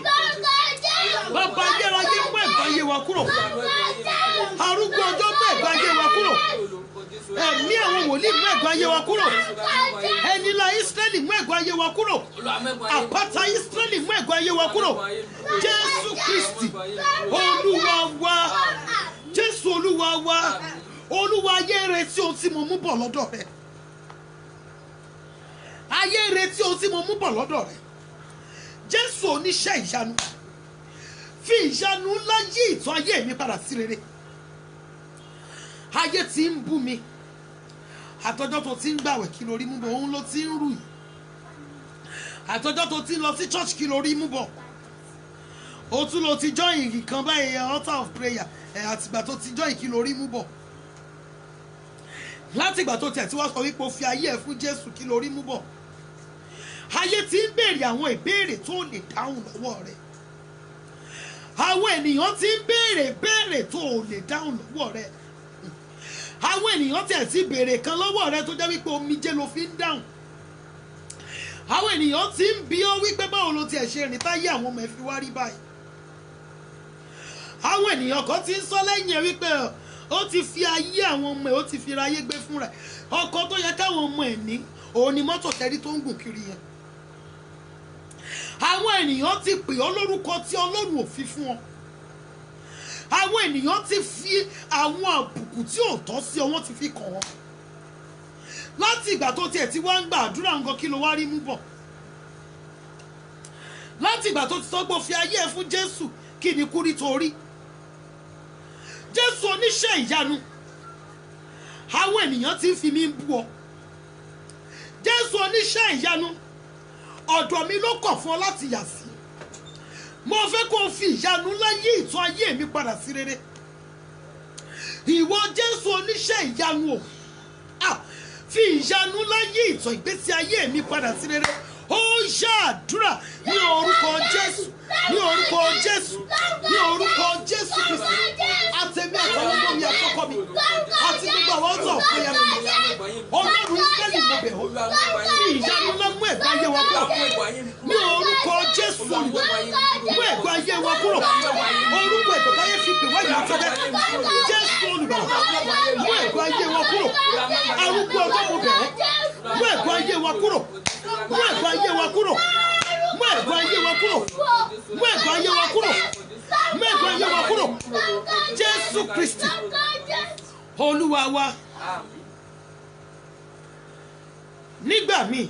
Bàbá ayérayé mú ẹ̀gàn ayé wa kúrò. Arúgbó ọjọ́ mú ẹ̀gàn ayé wa kúrò. Ẹ̀mí àwọn wòlíì mú ẹ̀gàn ayé wa kúrò. Ẹni ńlá Ísírẹ́lì mú ẹ̀gàn ayé wa kúrò. Àpáta Ísírẹ́lì mú ẹ̀gàn ayé wa kúrò. Jésù Kristi Olúwa wa. Jésù Olúwa wa. Olúwa ayé retí ohun tí mo mú bọ̀ lọ́dọ̀ rẹ̀. Ayé retí ohun tí mo mú bọ̀ lọ́dọ̀ rẹ̀. Jésù oníṣẹ́ ìyanu, fi ìyanu ńlá yí ìtàn ayé mi padà sí rere. Ayé tí ń bú mi, àtọjọ́ tó ti ń gbàwẹ̀ kí lórí mú bọ̀, òun ló ti ń rù yìí. Àtọjọ́ tó ti ń lọ sí church kí lórí mú bọ̀. Ó tún lọ ti join ìkan báyìí altar of prayer, àtìgbà tó ti join kí lórí mú bọ̀. Látìgbà tó tẹ̀ tí wọ́n sọ wípé o fi ayé ẹ̀ fún Jésù kí lórí mú bọ̀. Ayé tí ń béèrè àwọn ìbéèrè tó lè dáhùn lọ́wọ́ rẹ̀. Àwọn ènìyàn tí ń béèrè tó lè dáhùn lọ́wọ́ rẹ̀. Àwọn ènìyàn tẹ̀ sí béèrè kan lọ́wọ́ rẹ̀ tó jẹ́ wípé omijé ló fi ń dáhùn. Àwọn ènìyàn tí ń bi ọ́ wípé báwo ló tiẹ̀ ṣe rìn táyé àwọn ọmọ ẹ̀ fi wá rí báyìí. Àwọn ènìyàn kan ti ń sọ lẹ́yìn ẹ̀ wípé ó ti fi ayé àwọn ọmọ ẹ̀ ó ti fi ra ayé gbé fún rẹ̀. Ọkọ tó yẹ káwọn ọmọ ẹ̀ ní òun ni mọ́tò tẹ́rí tó ń gùn kiri yẹn. Àwọn ènìyàn ti pè ọ́ lórúkọ tí Ọlọ́run ò fi fún ọ. Àwọn ènìyàn ti fi àwọn àbùkù tí ò tọ́ sí ọ wọ́n ti fi kàn wọ́n. Láti ìgbà tó tiẹ̀ ti wá ń gba àdúrà nǹkan kí ló wá rí mú bọ̀. Láti ìgbà tó ti sọ pé ó fi ayé ẹ̀ fún Jésù kí ni kú rí torí. Jésù oníṣẹ́ ìyanu, àwọn ènìyàn ti ń fi mí bú ọ. Jésù oníṣẹ́ ìyanu, ọ̀dọ̀ mi ló kọ̀ fún ọ láti yà sí. Mo fẹ́ kó o fi ìyanu ńlá yí ìtàn ayé mi padà sí rere. Ìwọ Jésù oníṣẹ́ ìyanu o, fi ìyanu ńlá yí ìtàn ìgbésí ayé mi padà sí rere. Ó ṣàdúrà ní orúkọ Jésù, ní orúkọ Jésù, ní orúkọ Jésù Kristi. Àtẹ̀mí àtàwọn ọmọ mi àtọkọ mi àti gbogbo àwọn ọ̀tọ̀ ọ̀pọ̀ ya mi. Ọlọ́run Ísírẹ́lì mo bẹ̀ ọ́, fi ìyanu ńlá mú ẹ̀gbọ́n ayé wa kúrò. Ní orúkọ Jésù mú ẹ̀gbọ́n ayé wa kúrò. Orúkọ ẹ̀gbọ́n táyé fi pè wáyé àtọ́jẹ́. Jésù olùgbàlà mú ẹ̀gbọ́n ayé wa kúrò. Arúgbó ọjọ́ mo bẹ̀ ọ́, mú ẹ̀gbọ́n ayé wa kúrò. Mú ẹ̀gbọ́n ayé wa kúrò. Mú ẹ̀gbọ́n ayé wa kúrò. Mú ẹ̀gbọ́n ayé wa kúrò. Mú ẹ̀gbọ́n ayé wa kúrò. Jésù Kristi Olúwa wa. Nígbà míì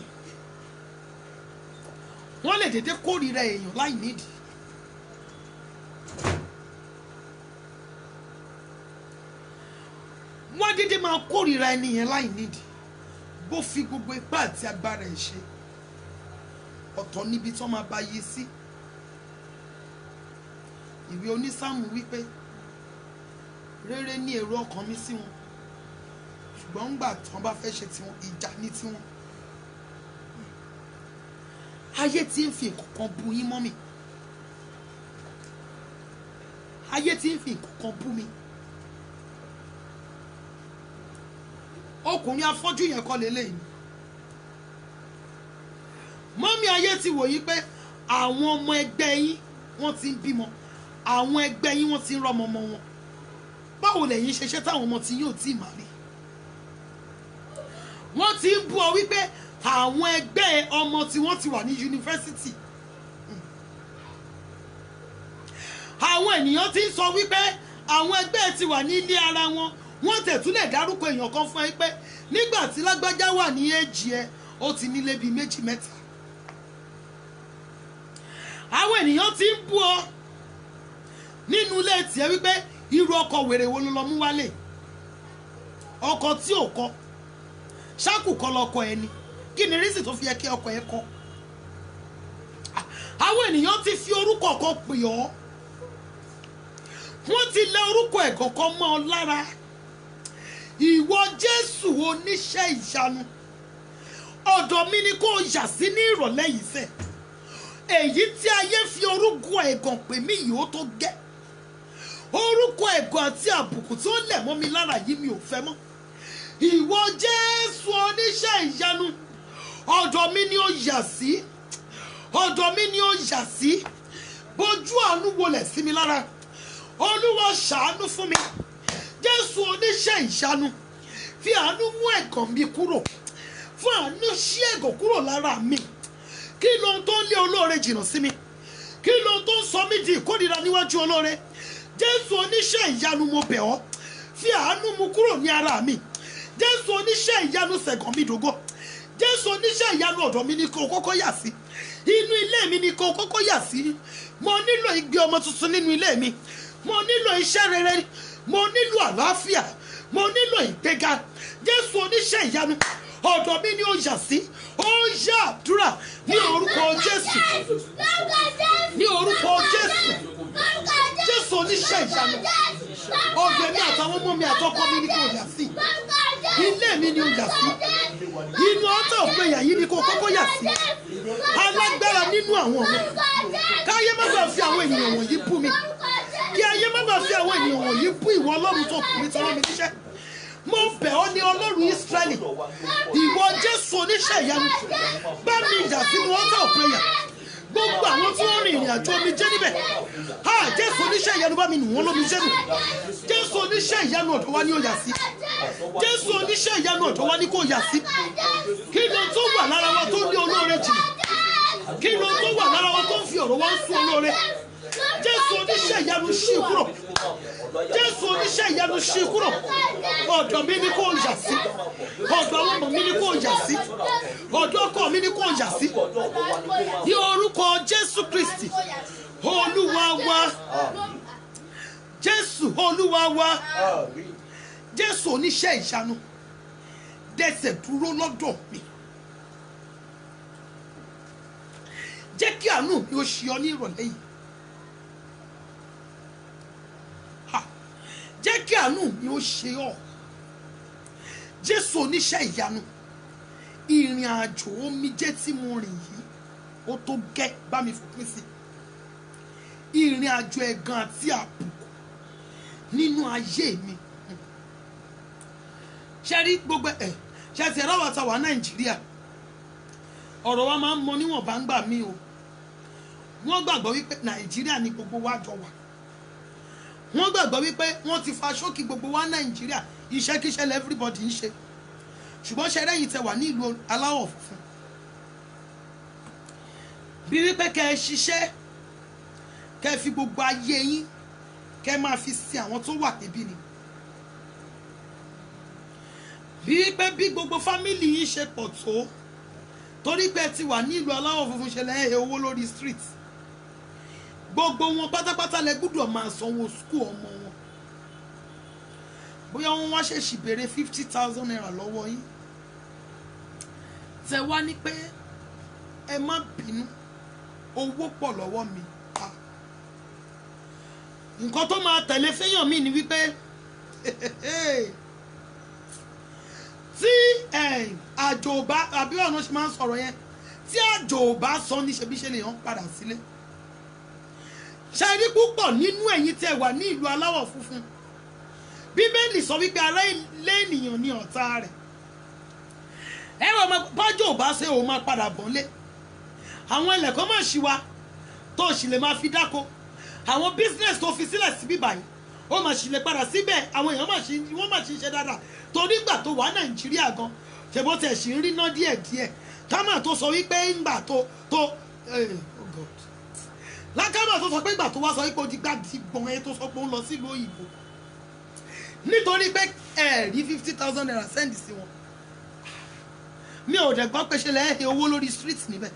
wọ́n lè dédé kórìíra èèyàn láì nídìí. Wọ́n dédé máa kórìíra ẹni yẹn láì nídìí. Bó fi gbogbo ipá àti agbára ẹ̀ ṣe, ọ̀tọ̀ níbi tí wọ́n máa bá yí sí. Ìwé onísáàmù wípé rere ní èrò ọkàn mi sí wọn, ṣùgbọ́n ńgbà tí wọ́n bá fẹ́ ṣe tiwọn ìjà ní tiwọn. Ayé tí ń fi nǹkan bú yín mọ́ mi. Ayé tí ń fi nǹkan bú mi. ọkùnrin afọ́jú yẹn kọ́ lélẹ́yìn. Mọ́mí ayé ti wò yí pé àwọn ọmọ ẹgbẹ́ yín wọ́n ti ń bímọ, àwọn ẹgbẹ́ yín wọ́n ti ń rọ́mọ ọmọ wọn. Báwo lẹ̀yin ṣe ṣe táwọn ọmọ tí yóò tí ì máa rí? Wọ́n ti ń bú ọ wípé àwọn ẹgbẹ́ ọmọ tí wọ́n ti wà ní yunifásitì. Àwọn ènìyàn ti ń sọ wípé àwọn ẹgbẹ́ ti wà ní ilé ara wọn. Wọ́n tẹ̀tún lè dárúkọ èèyàn kan fún ẹ pé nígbà tí lágbájá wà ní èjì ẹ ó ti nílé bíi 2 mẹ́ta. Àwọn ènìyàn ti ń bú ọ nínú ilé tiẹ̀ wípé irú ọkọ wèrè wo ló lọ mú wálé, ọkọ tí ò kọ ṣáàkù kọ́ lọ́kọ ẹni, kí ni rísì tó fi yẹ kí ọkọ ẹ kọ́? Àwọn ènìyàn ti fi orúkọ kan pè ọ́, wọ́n ti lẹ orúkọ ẹ̀gàn kan mọ́ ọ lára. Ìwọ Jésù oníṣẹ́ ìyanu, ọ̀dọ̀ mi ni kó yà sí ní ìrọ̀lẹ́ yìí sẹ́. Èyí tí ayé fi orúkọ ẹ̀gàn pè mí yìí ó tó gẹ́. Orúkọ ẹ̀gàn àti àbùkù tí ó lẹ̀ mọ́ mi lára yìí mi ò fẹ́ mọ́. Ìwọ Jésù oníṣẹ́ ìyanu, ọ̀dọ̀ mi ni ó yà sí, ọ̀dọ̀ mi ni ó yà sí. Bójú àánú wọlẹ̀ sí mi lára. Olúwa ṣàánú fún mi. Jésù oníṣẹ́ ìyanu, fi àánú mú ẹ̀gàn mi kúrò, fún àánú ṣí ẹ̀gàn kúrò lára mi. Kí ló tó ń lé olóore jìnnà sí mi? Kí ló tó ń sọ mí di ìkórìíra níwájú olóore? Jésù oníṣẹ́ ìyanu, mo bẹ̀ ọ́, fi àánú mú kúrò ní ara mi. Jésù oníṣẹ́ ìyanu, ṣẹ̀gàn mi dògo. Jésù oníṣẹ́ ìyanu, ọ̀dọ̀ mi ni kó kọ́kọ́ yà sí, inú ilé mi ni kó kọ́kọ́ yà sí. Mo nílò ìgbé ọmọ tuntun nínú ilé mi, mo nílò iṣẹ́ rere, mo nílò àlàáfíà, mo nílò ìgbéga. Jésù oníṣẹ́ ìyanu, ọ̀dọ̀ mi ni ó yà sí. Ó yá àdúrà ní orúkọ Jésù, ní orúkọ Jésù. Jésù oníṣẹ́ ìyanu, ọ̀dọ̀ mi àtàwọn ọmọ mi àtọkọ mi ni kò yà sí, ilé mi ni ó yà sí, inú ọ̀tọ̀ ògbéyà yìí ni kò kọ́kọ́ yà sí. Alágbára nínú àwọn ọ̀run, káyé má bàa fi àwọn ènìyàn wọ̀nyí bú mi, kí ayé má bàa fi àwọn ènìyàn wọ̀nyí bú ìwọ Ọlọ́run tó kù mí tọrọ mi níṣẹ́. Mo bẹ̀ ọ́ ní Ọlọ́run Ísírẹ́lì, ìwọ Jésù oníṣẹ́ ìyanu, bá mi jà sínú altar of prayer. Gbogbo àwọn tí wọ́n rìn ìrìn àjò omi jẹ́ níbẹ̀, Jésù oníṣẹ́ ìyanu, bá mi nù wọ́n lómi jẹ́ nù. Jésù oníṣẹ́ ìyanu, ọ̀dọ̀ wa ni ó yà sí. Jésù oníṣẹ́ ìyanu, ọ̀dọ̀ wa ni kò yà sí. Kí ló tó wà lára wa tó ní olóore jìnnà? Kí ló tó wà lára wa tó ń fi ọ̀rọ̀ wa ń sún olóore? Jésù oníṣẹ́ ìyanu, ṣí kúrò. Jésù oníṣẹ́ ìyanu, ṣí kúrò. Ọ̀dọ̀ mi ni kò yà sí, ọ̀dọ̀ àwọn ọmọ mi ni kò yà sí, ọ̀dọ̀ ọkọ mi ni kò yà sí. Ní orúkọ Jésù Kristi Olúwa wa, Jésù Olúwa wa. Jésù oníṣẹ́ ìyanu, dẹ́sẹ̀ dúró lọ́dọ̀ mi. Jẹ́ kí àánú mi ó ṣe ọ ní ìrọ̀lẹ́ yìí. Jẹ́ kí àánú mi ó ṣe ọ. Jésù oníṣẹ́ ìyanu, ìrìn àjò omijé tí mo rìn yìí ó tó gẹ́, bá mi fòpin sí. Ìrìn àjò ẹ̀gàn àti àbùkù nínú ayé mi. Ṣé rí gbogbo ṣe ti ẹ̀rọ wa ta wà Nàìjíríà, ọ̀rọ̀ wa máa ń mọ níwọ̀nba ń gbà mí o. Wọ́n gbàgbọ́ wípé Nàìjíríà ni gbogbo wa jọ wà. Wọ́n gbàgbọ́ wípé wọ́n ti fa ṣókí gbogbo wa Nàìjíríà, iṣẹ́kíṣẹ́ everybody ń ṣe. Ṣùgbọ́n ṣe rẹ́yìn tẹ wà ní ìlú aláwọ̀ funfun, bí wípé kẹ́ ẹ ṣiṣẹ́, kẹ́ ẹ fi gbogbo ayé yín kẹ́ ẹ máa fi sin àwọn tó wà níbí ni. Bí wípé bí gbogbo fámìlì yín ṣe pọ̀ tó, torí pé ẹ ti wà ní ìlú aláwọ̀ funfun ṣe lẹ́yìn owó lórí street. Gbogbo wọn pátápátá lẹ gbọ́dọ̀ máa sanwó skul ọmọ wọn. Bóyá wọ́n wá ṣèṣì béèrè 50,000 naira lọ́wọ́ yín. Tẹ wá ní pé ẹ má bínú, owó pọ̀ lọ́wọ́ mi. Nǹkan tó máa tẹ̀lé fẹ́yàn mi ni wípé tí àjò bá, àbí ọ̀nà ṣe máa ń sọ̀rọ̀ yẹn, tí àjò bá sọ ní ṣebíṣe lè yàn padà sílé. Ṣé rí púpọ̀ nínú ẹ̀yin tí ẹ wà ní ìlú aláwọ̀ funfun, Bíbélì sọ wípé ará ilé ènìyàn ni ọ̀tá rẹ̀. ẹ wọ́n bájò bá ṣe òun máa padà bọ́lé àwọn ilẹ̀ kan máa ṣì wá tó sì lè máa fi dáko àwọn business tó fi sílẹ̀ síbí báyìí ó máa sì lè padà síbẹ̀ àwọn èèyàn wọ́n máa ṣe dáadáa torí gbà tó wà Nàìjíríà gan ṣe bó tẹ̀ sí ń rí ná díẹ̀díẹ̀ kámà tó sọ wípé ńgbà tó oh God lákàmà tó sọ pé ìgbà tó wá sọ wípé ó di gbàdìgbọ̀n ẹ tó sọ pé ó ń lọ sílùú òyìnbó nítorí pé rí 50,000 naira send sí wọn mi ò dẹ̀ gbọ́ pé ṣe lẹ́yìn owó lórí street níbẹ̀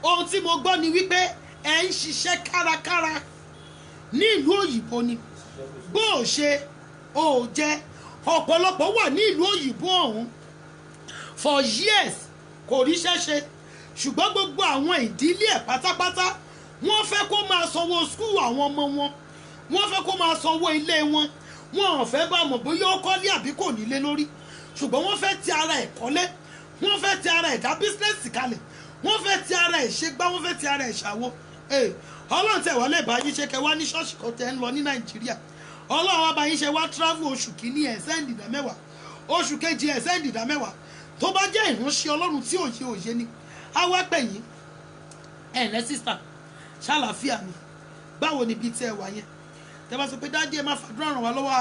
ohun tí mo gbọ́ ni wípé ẹ ń ṣiṣẹ́ kárakára ní ìlú òyìnbó ni bó o ṣe o jẹ́ ọ̀pọ̀lọpọ̀ wà ní ìlú òyìnbó ọ̀hún for years kò ríṣẹ́ ṣe ṣùgbọ́n gbogbo àwọn ìdílé ẹ̀ pátápátá wọ́n fẹ́ kó máa sanwó skul àwọn ọmọ wọn wọ́n fẹ́ kó máa sanwó ilé wọn wọn ò fẹ́ bá mọ̀ bóyá ó kọ́lé àbí kò nílé lórí ṣùgbọ́n wọ́n fẹ́ ti ara ẹ̀ kọ́lé wọ́n fẹ́ ti ara ẹ̀ dá bísínẹ́sì kalẹ̀ wọ́n fẹ́ ti ara ẹ̀ ṣe gbá wọ́n fẹ́ ti ara ẹ̀ ṣàwo ọlọ́run tẹ̀ wọlé bá yín ṣe kẹ wá ní ṣọ́ọ̀ṣì kan tẹ̀ ń lọ ní Nàìjíríà ọlọ́run wá bá yín ṣe wá travel oṣù kìíní ẹ̀ sẹ́ǹdì ìdá mẹ́wàá oṣù kejì ẹ̀ sẹ́ǹdì ìdá mẹ́wàá tó bá jẹ́ ìránṣẹ́ ọlọ́run tí òye ni á wá pè yín ẹ̀lẹ́ sísà ṣàlàáfíà ni báwo ni ibi tí ẹ wà yẹn tẹ bá sọ pé dájú ẹ máa fàdúrà ràn wá lọ́wọ́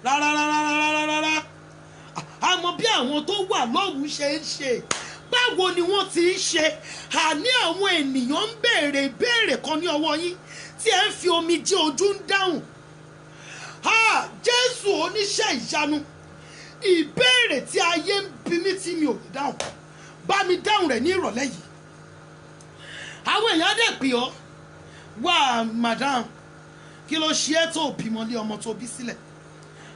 rárá àmọ́ bí àwọn tó wà lọ́hùn ṣe ń ṣe báwo ni wọ́n ti ń ṣe àní àwọn ènìyàn ń béèrè ìbéèrè kan ní ọwọ́ yín tí ẹ ń fi omijé ojú ń dáhùn Jésù oníṣẹ́ ìyanu ìbéèrè tí ayé ń bi mí tí mi ò lè dáhùn bá mi dáhùn rẹ̀ ní ìrọ̀lẹ́ yìí àwọn èèyàn dẹ̀ pè ọ́ wá madam kí ló ṣe é tó bímọ lé ọmọ tó bí sílẹ̀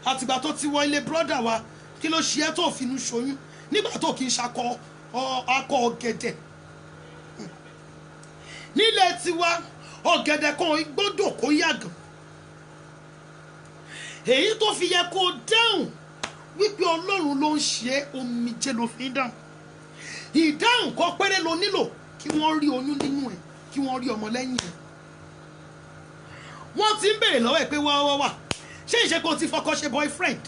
àtìgbà tó ti wọ ilé brọ́dà wa kí ló ṣe é tó finú ṣoyún nígbà tó kì í ṣakọ akọ ọ̀gẹ̀dẹ̀ nílẹ̀ tiwa ọ̀gẹ̀dẹ̀ kan gbọ́dọ̀ kó yàgàn èyí tó fi yẹ kó dáhùn wípé Ọlọ́run ló ń ṣe omijé ló fi ń dáhùn ìdáhùn kan péré ló nílò kí wọ́n rí oyún nínú ẹ̀ kí wọ́n rí ọmọ lẹ́yìn ẹ̀ wọ́n ti ń béèrè lọ́wọ́ ẹ̀ pé wá ṣé ìṣe kó ti fọkọ ṣe boyfriend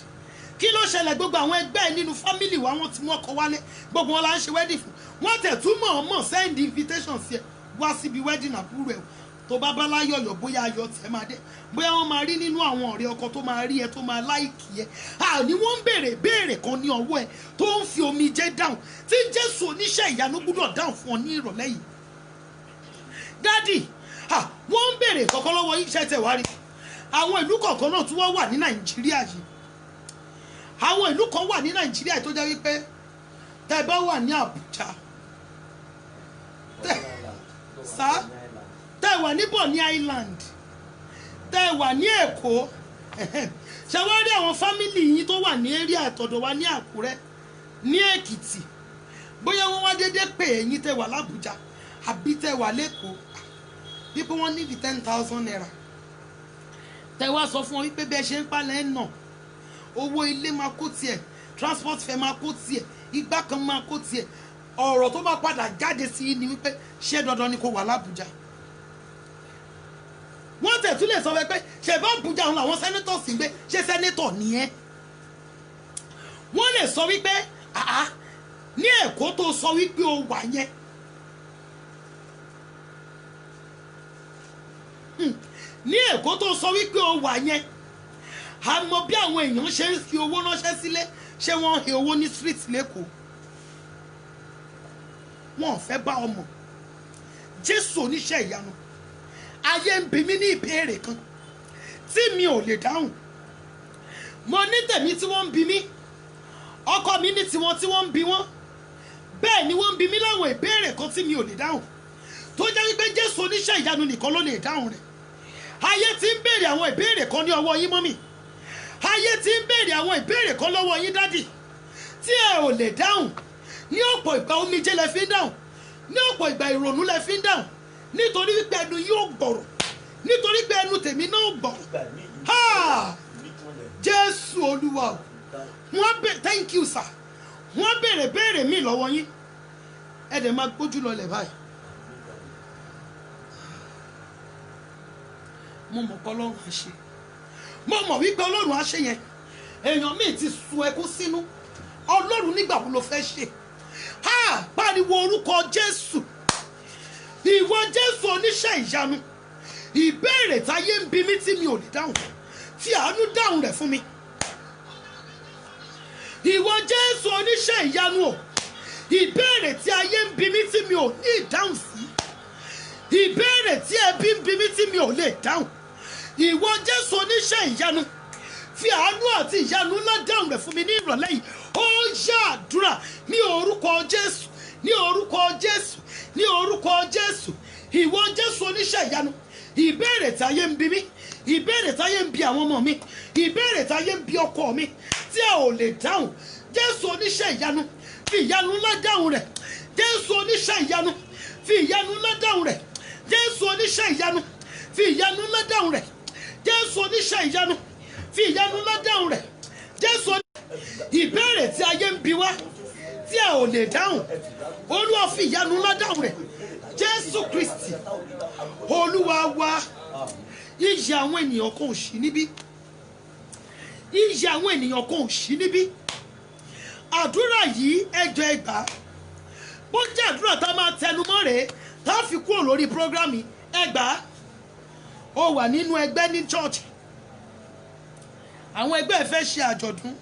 kí ló ṣẹlẹ̀ gbogbo àwọn ẹgbẹ́ ẹ̀ nínú family wa wọ́n ti mú ọkọ wálé gbogbo wọn la ń ṣe wedding fún wọ́n tẹ̀ tún mọ̀ send invitation sí ẹ wá síbi wedding àbúrò ẹ̀ tó bá bá láyọ̀yọ̀ bóyá ayọ̀ tẹ̀ máa dé bóyá wọ́n máa rí nínú àwọn ọ̀rẹ́ ọkọ tó máa rí ẹ tó máa láìkì ẹ àní wọ́n ń béèrè kan ní ọwọ́ ẹ tó ń fi omijé dáhùn tí Jésù oníṣẹ́ ìyanu gbúdọ̀ dáhùn fún ọ ní ìrọ̀lẹ́ yìí dádì wọ́n ń béèrè kọ̀ọ̀kan lọ́wọ́ yín ṣẹ́ tẹ̀ wá rí àwọn ìlú kọ̀ọ̀kan náà tí wọ́n wà ní Nàìjíríà yìí àwọn ìlú kan wà ní Nàìjíríà tó jẹ́ wípé tẹ́ bá wà ní Àbújá tẹ́ wà ní Bonny Island tẹ́ wà ní Èkó ṣe wá rí àwọn fámìlì yín tó wà ní area àtọ̀dọ̀ wa ní Àkúrẹ́ ní Èkìtì bóyá wọ́n wá déédéé pè ẹ̀yin tẹ́ wà l'Àbújá àbí tẹ́ wà l'Ékòó wípé wọ́n ní 10,000 naira tẹ́ wá sọ fún wọn wípé bẹ́ẹ̀ ṣe ń palẹ̀ ẹ̀ náà owó ilé máa kó tiẹ̀ transport fare máa kó tiẹ̀ igbá kan máa kó tiẹ̀ ọ̀rọ̀ tó bá padà jáde sí i ni wípé ṣé dandan ni kò wà l'Àbújá wọ́n tẹ̀ tún lè sọ pé ṣe bá Àbújá òun làwọn senators ń gbé ṣé senator ni ẹ́ wọ́n lè sọ wípé ní Èkó tó sọ wípé o wà yẹn ní Èkó tó sọ wípé o wà yẹn àmọ́ bí àwọn èèyàn ṣe ń fi owó ránṣẹ́ sílé ṣé wọ́n he owó ní street lẹ́kọ̀ọ́ wọn ò fẹ́ bá ọmọ Jésù oníṣẹ́ ìyanu ayé ń bi mí ní ìbéèrè kan tí mi ò lè dáhùn mo ní tèmi tí wọ́n ń bi mí ọkọ mi ní tiwọn tí wọ́n ń bi wọ́n bẹ́ẹ̀ ni wọ́n ń bi mí láwọn ìbéèrè kan tí mi ò lè dáhùn tó jẹ́ wípé Jésù oníṣẹ́ ìyanu nìkan ló lè dáhùn rẹ̀ ayé tí ń béèrè àwọn ìbéèrè kan ní ọwọ́ yín mọ́mì ayé tí ń béèrè àwọn ìbéèrè kan lọ́wọ́ yín dádì tí ẹ ò lè dáhùn ní ọ̀pọ̀ ìgbà omijé lẹ fi ń dáhùn ní ọ̀pọ̀ ìgbà ìrònú lẹ fi ń dáhùn nítorí wípé ẹnu yóò gbọ̀rọ̀ nítorí pé ẹnu tèmi náà gbọ̀rọ̀ Jésù Olúwa wọ́n thank you sir wọ́n béèrè mi lọ́wọ́ yín ẹ dẹ̀ máa gbójú lọlẹ̀ báyìí mo mọ̀ pé Ọlọ́run á ṣe mo mọ̀ wípé Ọlọ́run á ṣe yẹn èèyàn míì ti sun ẹkún sínú Ọlọ́run nígbà wo ló fẹ́ ṣe? Pariwo orúkọ Jésù. Ìwọ Jésù oníṣẹ́ ìyanu, ìbéèrè táyé ń bi mí tí mi ò lè dáhùn, fi àánú dáhùn rẹ̀ fún mi. Ìwọ Jésù oníṣẹ́ ìyanu o, ìbéèrè tí ayé ń bi mí tí mi ò ní ìdáhùn sí, ìbéèrè tí ẹbí ń bi mí tí mi ò lè dáhùn, ìwọ Jésù oníṣẹ́ ìyanu, fi àánú àti ìyanu ńlá dáhùn rẹ̀ fún mi ní ìrọ̀lẹ́ yìí. Ó yá àdúrà ní orúkọ Jésù, ní orúkọ Jésù, ní orúkọ Jésù. Ìwọ Jésù oníṣẹ́ ìyanu, ìbéèrè táyé ń bi mí, ìbéèrè táyé ń bi àwọn ọmọ mi, ìbéèrè táyé ń bi ọkọ mi tí a ò lè dáhùn, Jésù oníṣẹ́ ìyanu, fi ìyanu ńlá dáhùn rẹ̀. Jésù oníṣẹ́ ìyanu, fi ìyanu ńlá dáhùn rẹ̀. Jésù oníṣẹ́ ìyanu, fi ìyanu ńlá dáhùn rẹ̀. Jésù oníṣẹ́ ìyanu, fi ìyanu ńlá dáhùn rẹ̀. Jésù ìbéèrè tí ayé ń bi wá tí a ò lè dáhùn, Olúwa fi ìyanu ńlá dáhùn rẹ̀. Jésù Kristi Olúwa wa. Ìyè àwọn ènìyàn kan ò sí níbí, ìyè àwọn ènìyàn kan ò sí níbí. Àdúrà yìí ẹjọ́ ẹgbà, bó jẹ́ àdúrà tá a máa tẹnu mọ́ rèé tá a fi kúrò lórí prógrámì ẹgbà. Ó wà nínú ẹgbẹ́ ní church, àwọn ẹgbẹ́ ẹ̀ fẹ́ ṣe àjọ̀dún,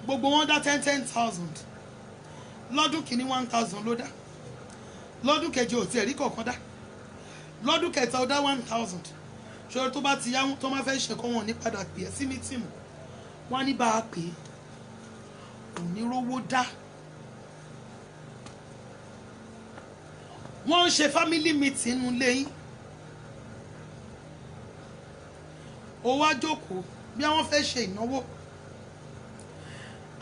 gbogbo wọn dá 10,000 lọ́dún kìíní 1,000 ló dá, lọ́dún kejì ò tiẹ̀ rí kọ̀ọ̀kan dá, lọ́dún kẹta ó dá 1,000. ṣòro tó bá ti yá tó máa fẹ́ ṣe kọ́ wọn ní padà pè é sí mítìmù, wọ́n á ní bá a pè é onírówó dá. Wọ́n ń ṣe family meeting nínú ilé yín, ó wá jókòó bí àwọn fẹ́ ṣe ìnáwó.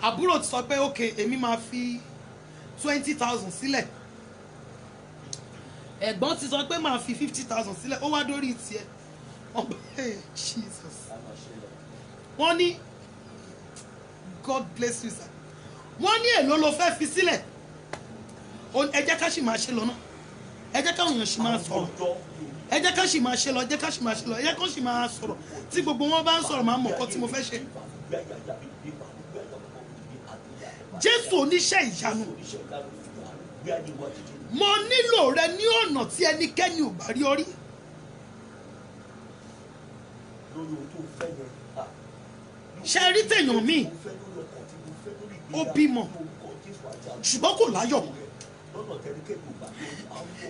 Àbúrò ti sọ pé okay èmi máa fi 20,000 sílẹ̀, ẹ̀gbọ́n ti sọ pé máa fi 50,000 sílẹ̀, ó wá dórí tiẹ̀. Jesus. Wọ́n ní God bless you sir. Wọ́n ní èlò ló fẹ́ fi sílẹ̀, ẹ jẹ́ ká sì máa ṣe lọ náà, ẹ jẹ́ káwọn èèyàn sì máa sọ̀rọ̀, ẹ jẹ́ ká sì máa ṣe lọ, ẹ jẹ́ ká sì máa ṣe lọ, ẹ jẹ́ ká sì máa sọ̀rọ̀. Tí gbogbo wọn bá ń sọ̀rọ̀ máa mọ̀ nǹkan tí mo fẹ́ ṣe. Jésù oníṣẹ́ ìyanu, mo nílò rẹ ní ọ̀nà tí ẹnikẹ́ni ò bá rí orí. Ṣé rí tèèyàn míì ó bímọ ṣùgbọ́n kò láyọ̀?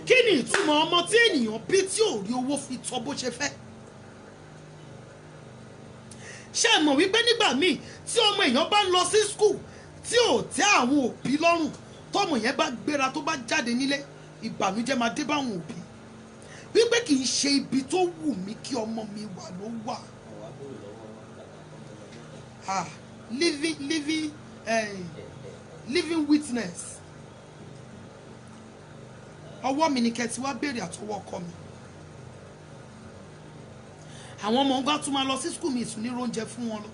Kí ni ìtumọ̀ ọmọ tí ènìyàn bí tí ò rí owó fi tọ́ bó ṣe fẹ́? Ṣé mọ̀ wípé nígbà míì tí ọmọ èèyàn bá lọ sí skul tí ò tẹ́ àwọn òbí lọ́rùn, tọ́mọ yẹn bá gbéra tó bá jáde nílé, ìbànújẹ́ máa dé bá àwọn òbí wípé kì í ṣe ibi tó wù mí kí ọmọ mi wà ló wà. Living witness. Ọwọ́ mi ni kẹ́tì wá béèrè àtọwọ́ ọkọ mi. Àwọn ọmọ ọgbà tún máa lọ sí skul mi ìtún ní oúnjẹ fún wọn lọ.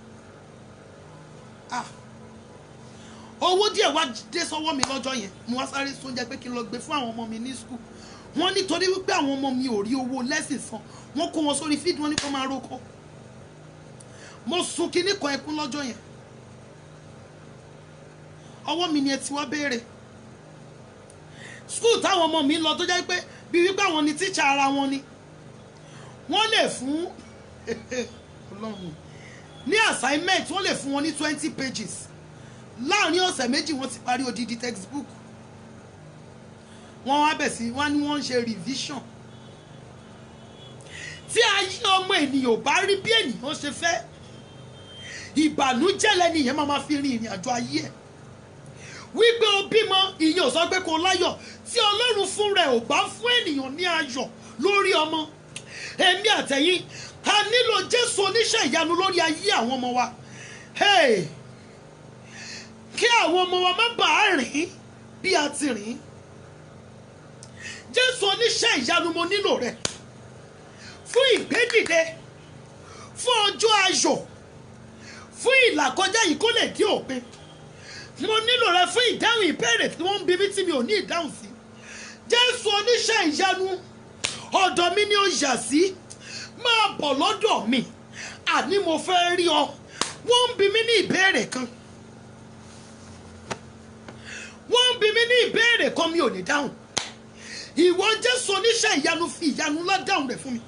Owó díẹ̀ wá dé sọ́wọ́ mi lọ́jọ́ yẹn, mo wá sáré sóúnjẹ pé kí n lọ gbé fún àwọn ọmọ mi ní skul. Wọ́n nítorí wípé àwọn ọmọ mi ò rí owó lẹ́sìn san, wọ́n kó wọn sórí fídíò, wọ́n ní kó máa rókó. Mo sun kinní kan ẹkún lọ́jọ́ yẹn. Ọwọ́ mi ni ẹ ti wá béèrè. Skul táwọn ọmọ mi lọ tó jẹ́ pé bí wípé àwọn ni tíṣà ara wọn ni, wọ́n lè fún Ọlọ́run ní assignment, wọ́n lè fún wọn ní 20 pages. Láàárín ọ̀sẹ̀ méjì wọ́n ti parí odidi textbook. Wọ́n wá bẹ̀ sí wọ́n ní wọ́n ń ṣe revision. Tí ayé ọmọ ènìyàn ò bá rí bí ènìyàn ṣe fẹ́, ìbànújẹ́ lẹ́ni yẹn máa fi rin ìrìn àjò ayé ẹ̀. Wípé o bímọ, ìyẹn ò sọ pé kò láyọ̀. Tí Ọlọ́run fún rẹ̀ ò bá fún ènìyàn ní ayọ̀ lórí ọmọ, èmi àtẹ̀yìn a nílò Jésù oníṣẹ́ ìyanu lórí ayé àwọn ọmọ wa. Kí àwọn ọmọ wa má bàa rìn bí a ti rìn. Jésù oníṣẹ́ ìyanu, mo nílò rẹ̀ fún ìgbédìde, fún ọjọ́ ayọ̀, fún ìlàkọjá yìí kó lè dé òpin. Mo nílò rẹ̀ fún ìdáhùn ìbéèrè tí wọ́n ń bi mí tí mi ò ní ìdáhùn sí. Jésù oníṣẹ́ ìyanu, ọ̀dọ̀ mi ni ó yà sí, máa bọ̀ lọ́dọ̀ mi, àní mo fẹ́ rí ọ. Wọ́n ń bi mí ní ìbéèrè kan. mi ní ìbéèrè kan mi ò ní dáhùn. Ìwọ Jésù oníṣẹ́ ìyanu fi ìyanu ńlá dáhùn rẹ̀ fún mi.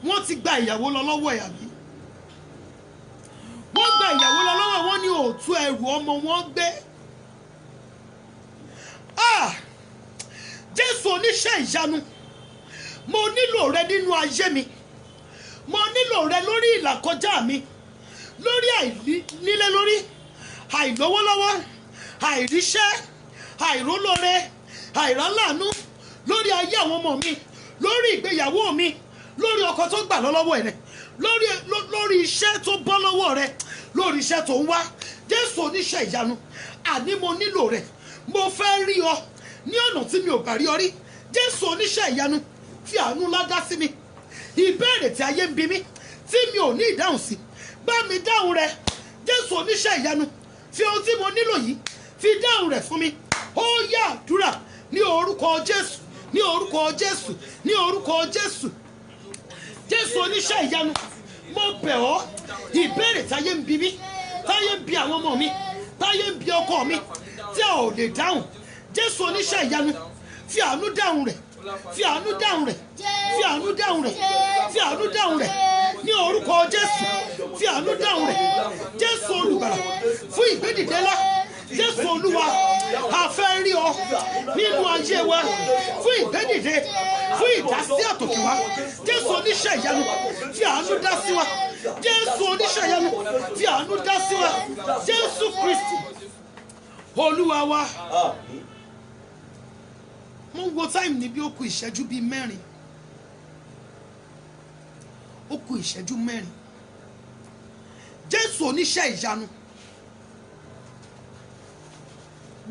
Wọ́n ti gba ìyàwó lọ lọ́wọ́ ẹ̀ àbí? Wọ́n gba ìyàwó lọ lọ́wọ́ wọn ní òòtú ẹrù ọmọ wọn gbé. Jésù oníṣẹ́ ìyanu, mo nílò rẹ nínú ayé mi. Mo nílò rẹ lórí ìlàkọjá mi, lórí àìnílé lórí, àìlówólọ́wọ́, àìríṣẹ́, àìrólóore, àìráláàánú, lórí ayé àwọn ọmọ mi, lórí ìgbéyàwó mi, lórí ọkọ tó gbà lọ́wọ́ rẹ, lórí iṣẹ́ tó bọ́ lọ́wọ́ rẹ, lórí iṣẹ́ tó ń wá. Jésù oníṣẹ́ ìyanu, àní mo nílò rẹ. Mo fẹ́ rí ọ ní ọ̀nà tí mi ò bá rí ọ rí. Jésù oníṣẹ́ ìyanu, fi àánú ńlá dá sí mi. Ìbéèrè tí ayé ń bi mí tí mi ò ní ìdáhùn sí, bá mi dáhùn rẹ̀. Jésù oníṣẹ́ ìyanu, fi ohun tí mo nílò yìí fi dáhùn rẹ̀ fún mi. Ó yá àdúrà ní orúkọ Jésù, ní orúkọ Jésù, ní orúkọ Jésù. Jésù oníṣẹ́ ìyanu, mo bẹ̀ ọ́. Ìbéèrè tí ayé ń bi mí, táyé ń bi àwọn ọmọ mi, táyé ń bi ọkọ mi tí a ò lè dáhùn. Jésù oníṣẹ́ ìyanu, fi àánú dáhùn rẹ̀, fi àánú dáhùn rẹ̀, fi àánú dáhùn rẹ̀, fi àánú dáhùn rẹ̀ ní orúkọ Jésù. Fi àánú dáhùn rẹ̀. Jésù olùgbàlà, fún ìgbédìde ńlá. Jésù olúwa, a fẹ́ rí ọ nínú ayé wa, fún ìgbédìde, fún ìdásí àtòkè wa. Jésù oníṣẹ́ ìyanu, fi àánú dá sí wa. Jésù oníṣẹ́ ìyanu, fi àánú dá sí wa. Jésù Kristi olúwa wa. Mo ń wo táìmù níbi ó kù ìṣẹ́jú bíi mẹ́rin. Ó kù ìṣẹ́jú mẹ́rin. Jésù oníṣẹ́ ìyanu,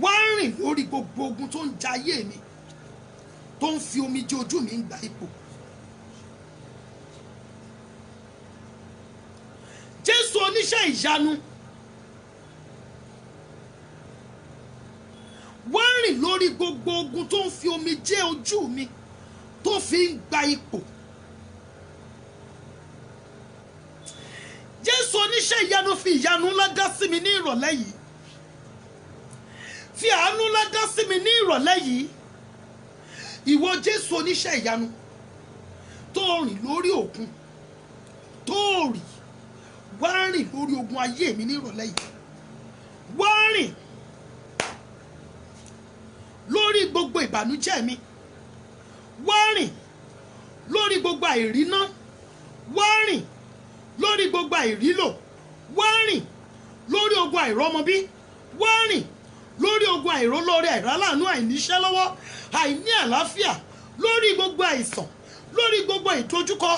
wá rìn lórí gbogbo ogun tó ń ja ayé mi, tó ń fi omijé ojú mi ń gba ipò. Jésù oníṣẹ́ ìyanu, wá rìn lórí gbogbo ogun tó ń fi omijé ojú mi tó fi ń gba ipò. Jésù oníṣẹ́ ìyanu, fi ìyanu ńlá dá sí mi ní ìrọ̀lẹ́ yìí. Fi àánú ńlá dá sí mi ní ìrọ̀lẹ́ yìí. Ìwọ Jésù oníṣẹ́ ìyanu, tó rìn lórí òkun, tó rìn, wá rìn lórí ogun ayé mi ní ìrọ̀lẹ́ yìí. Wá rìn lórí gbogbo ìbànújẹ́ mi. Wá rìn lórí gbogbo àìríná. Wá rìn lórí gbogbo àìrílò. Wá rìn lórí ogun àìrọ́mọbí. Wá rìn lórí ogun àìrólóore, àìráláàánú, àìníṣẹ́ lọ́wọ́, àìní àlàáfíà, lórí gbogbo àìsàn, lórí gbogbo ìdojúkọ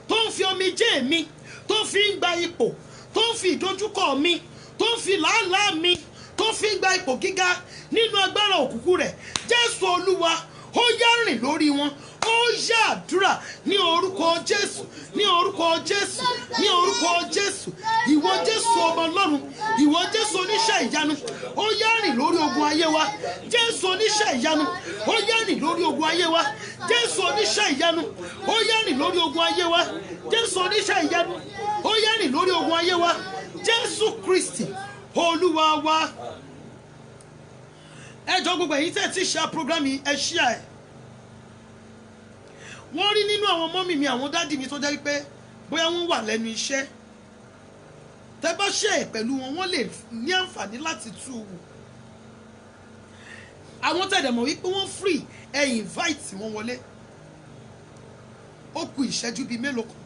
tó ń fi omijé mi, tó fi ń gba ipò, tó ń fi ìdojúkọ mi, tó ń fi làálàá mi, tó fi ń gba ipò gíga nínú agbára òkùnkùn rẹ̀. Jésù olúwa, ó yá rìn lórí wọn. Ó yá àdúrà ní orúkọ Jésù, ní orúkọ Jésù, ní orúkọ Jésù. Ìwọ Jésù ọmọ Ọlọ́run, ìwọ Jésù oníṣẹ́ ìyanu, ó yá rìn lórí ogun ayé wa. Jésù oníṣẹ́ ìyanu, ó yá rìn lórí ogun ayé wa. Jésù oníṣẹ́ ìyanu, ó yá rìn lórí ogun ayé wa. Jésù oníṣẹ́ ìyanu, ó yá rìn lórí ogun ayé wa. Jésù Kristi olúwa wa. Ẹ jọ̀ọ́ gbogbo èyí tẹ́ ti ṣe program yìí, ẹ ṣíà ẹ̀. Wọ́n rí nínú àwọn mọ́mì mi, àwọn dádì mi tó jẹ́ pé bóyá wọ́n wà lẹ́nu iṣẹ́. Tẹ́ bá ṣe ẹ̀ pẹ̀lú wọn, wọ́n lè ní àǹfààní láti tú wò. Àwọn tẹ̀dẹ̀ mọ̀ wípé wọ́n free, ẹ invite wọn wọlé. Ó kù ìṣẹ́jú bíi mélòó kan.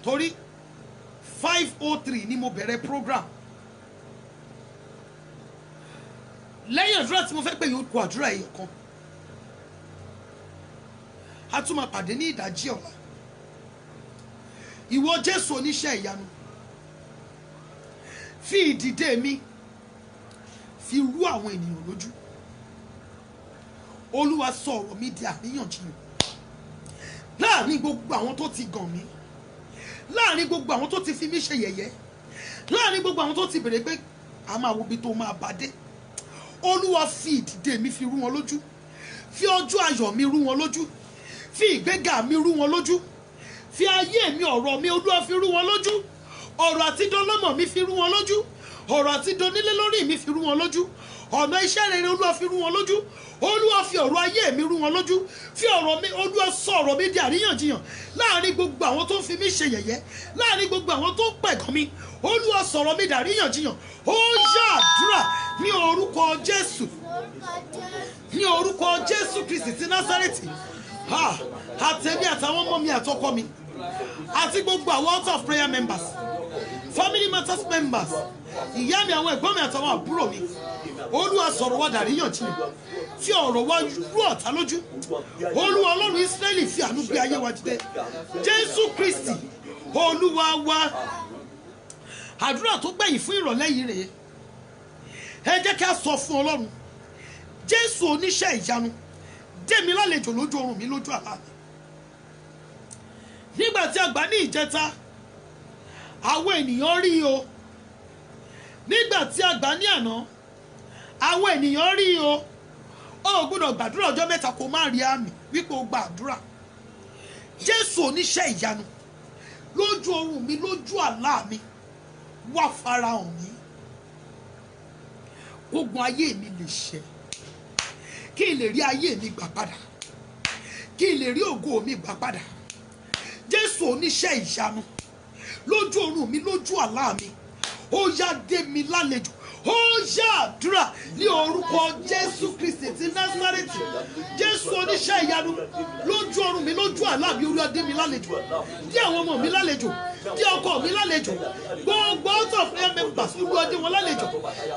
Torí 5:03 ni mo bẹ̀rẹ̀ program. Lẹ́yìn àdúrà tí mo fẹ́ pè yóò kù àdúrà yìí kan. A tún máa pàdé ní ìdájí ọ̀la. Ìwọ Jésù oníṣẹ́ ìyanu, fi ìdìde mi fi rú àwọn ènìyàn lójú. Olúwa sọ ọ̀rọ̀ mi di àríyànjiyàn láàrin gbogbo àwọn tó ti gàn mí, láàrin gbogbo àwọn tó ti fi mí ṣe yẹ̀yẹ́, láàrin gbogbo àwọn tó ti bèrè pé a máa wo ibi tó máa bá dé. Olúwa fi ìdìde mi fi rú wọn lójú, fi ọjọ́ ayọ̀ mi rú wọn lójú, fi ìgbéga mi rú wọn lójú, fi ayé mi, ọ̀rọ̀ mi, Olúwa fi rú wọn lójú, ọ̀rọ̀ àtijọ́ lọ́mọ mi fi rú wọn lójú, ọ̀rọ̀ àti donílé lórí mi fi rú wọn lójú, ọ̀nà iṣẹ́ rere Olúwa fi rú wọn lójú, Olúwa fi ọ̀rọ̀ ayé mi rú wọn lójú, fi ọ̀rọ̀ mi Olúwa sọ ọ̀rọ̀ mi di àríyànjiyàn láàrin gbogbo àwọn tó ń fi mí ṣe yẹ̀yẹ́, láàrin gbogbo àwọn tó ń pẹ̀gàn mi, Olúwa sọ̀rọ̀ mi di àríyànjiyàn. Ó yá àdúrà ní orúkọ Jésù, ní orúkọ Jésù Kristi ti Násárẹ́tì. Àtẹ̀mí àtàwọn ọmọ mi àtọkọ mi àti gbogbo àwọn Altar of Prayer members, Family Matters members, ìyá mi, àwọn ẹ̀gbọ́n mi àtàwọn àbúrò mi, Olúwa sọ̀rọ̀ wa dàríyànjiyàn, fi ọ̀rọ̀ wa rú ọ̀tá lójú. Olúwa Ọlọ́run Ísírẹ́lì fi àánú gbé ayé wa dìde. Jésù Kristi Olúwa wa. Àdúrà tó gbẹ̀yìn fún ìrọ̀lẹ́ yìí rèé. Ẹ jẹ́ kí a sọ fún Ọlọ́run, Jésù oníṣẹ́ ìyanu, dé mi lálejò lójú oorun mi, lójú àlá mi. Nígbà tí a gbà ní ìjẹta, àwọn ènìyàn rí o. Nígbà tí a gbà ní àná, àwọn ènìyàn rí o. Ó gbọ́dọ̀ gbàdúrà ọjọ́ mẹ́ta kó má rí àmì wípé ó gba àdúrà. Jésù oníṣẹ́ ìyanu, lójú oorun mi, lójú àlá mi, wá farahàn mi. Gbogbo ayé mi lè ṣẹ, kí n lè rí ayé mi gbà padà, kí n lè rí ògo mi gbà padà. Jésù oníṣẹ́ ìyanu, lójú oorun mi, lójú àlá mi, ó yá dé mi lálejò. Ó yá àdúrà ní orúkọ Jésù Kristi ti Násárẹ́tì. Jésù oníṣẹ́ ìyanu, lójú oorun mi, lójú àlá mi, Olúwa dé mi lálejò. Dé àwọn ọmọ mi lálejò, dé ọkọ mi lálejò, gbogbo Altar of Prayer members, Olúwa dé wọn lálejò.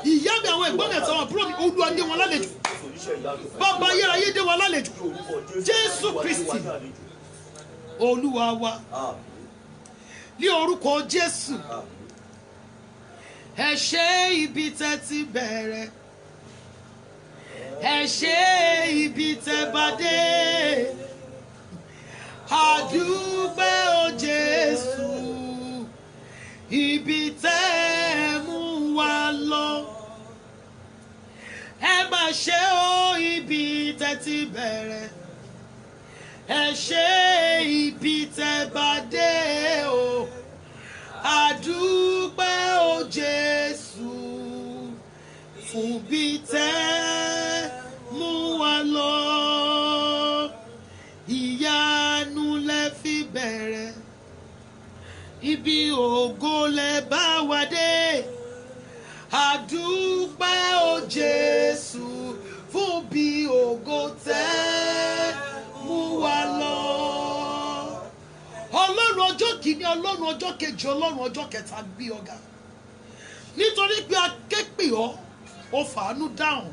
Ìyá mi, àwọn ẹ̀gbọ́n mi àtàwọn àbúrò mi, Olúwa dé wọn lálejò. Bàbá ayérayé dé wọn lálejò. Jésù Kristi Olúwa wa. Ní orúkọ Jésù. Ẹ ṣé ibi tẹ́ ti bẹ̀rẹ̀, ẹ ṣé ibi tẹ́ bá dé, àdúpẹ́ o Jésù, ibi tẹ́ mú wa lọ. Ẹ má ṣe o ibi tẹ́ ti bẹ̀rẹ̀, ẹ ṣé ibi tẹ́ bá dé o, àdúpẹ́ o Jésù, fún bí tẹ́ mú wa lọ. Ìyanu lẹ fi bẹ̀rẹ̀, ibi ògo lẹ bá wa dé, àdúpẹ́ o Jésù, fún bí ògo tẹ́ mú wa lọ. Ọlọ́run ọjọ́ kìíní, Ọlọ́run ọjọ́ kejì, Ọlọ́run ọjọ́ kẹta gbé ọ̀gá. Nítorí pé a ké pè ọ́, ó fàánú dáhùn.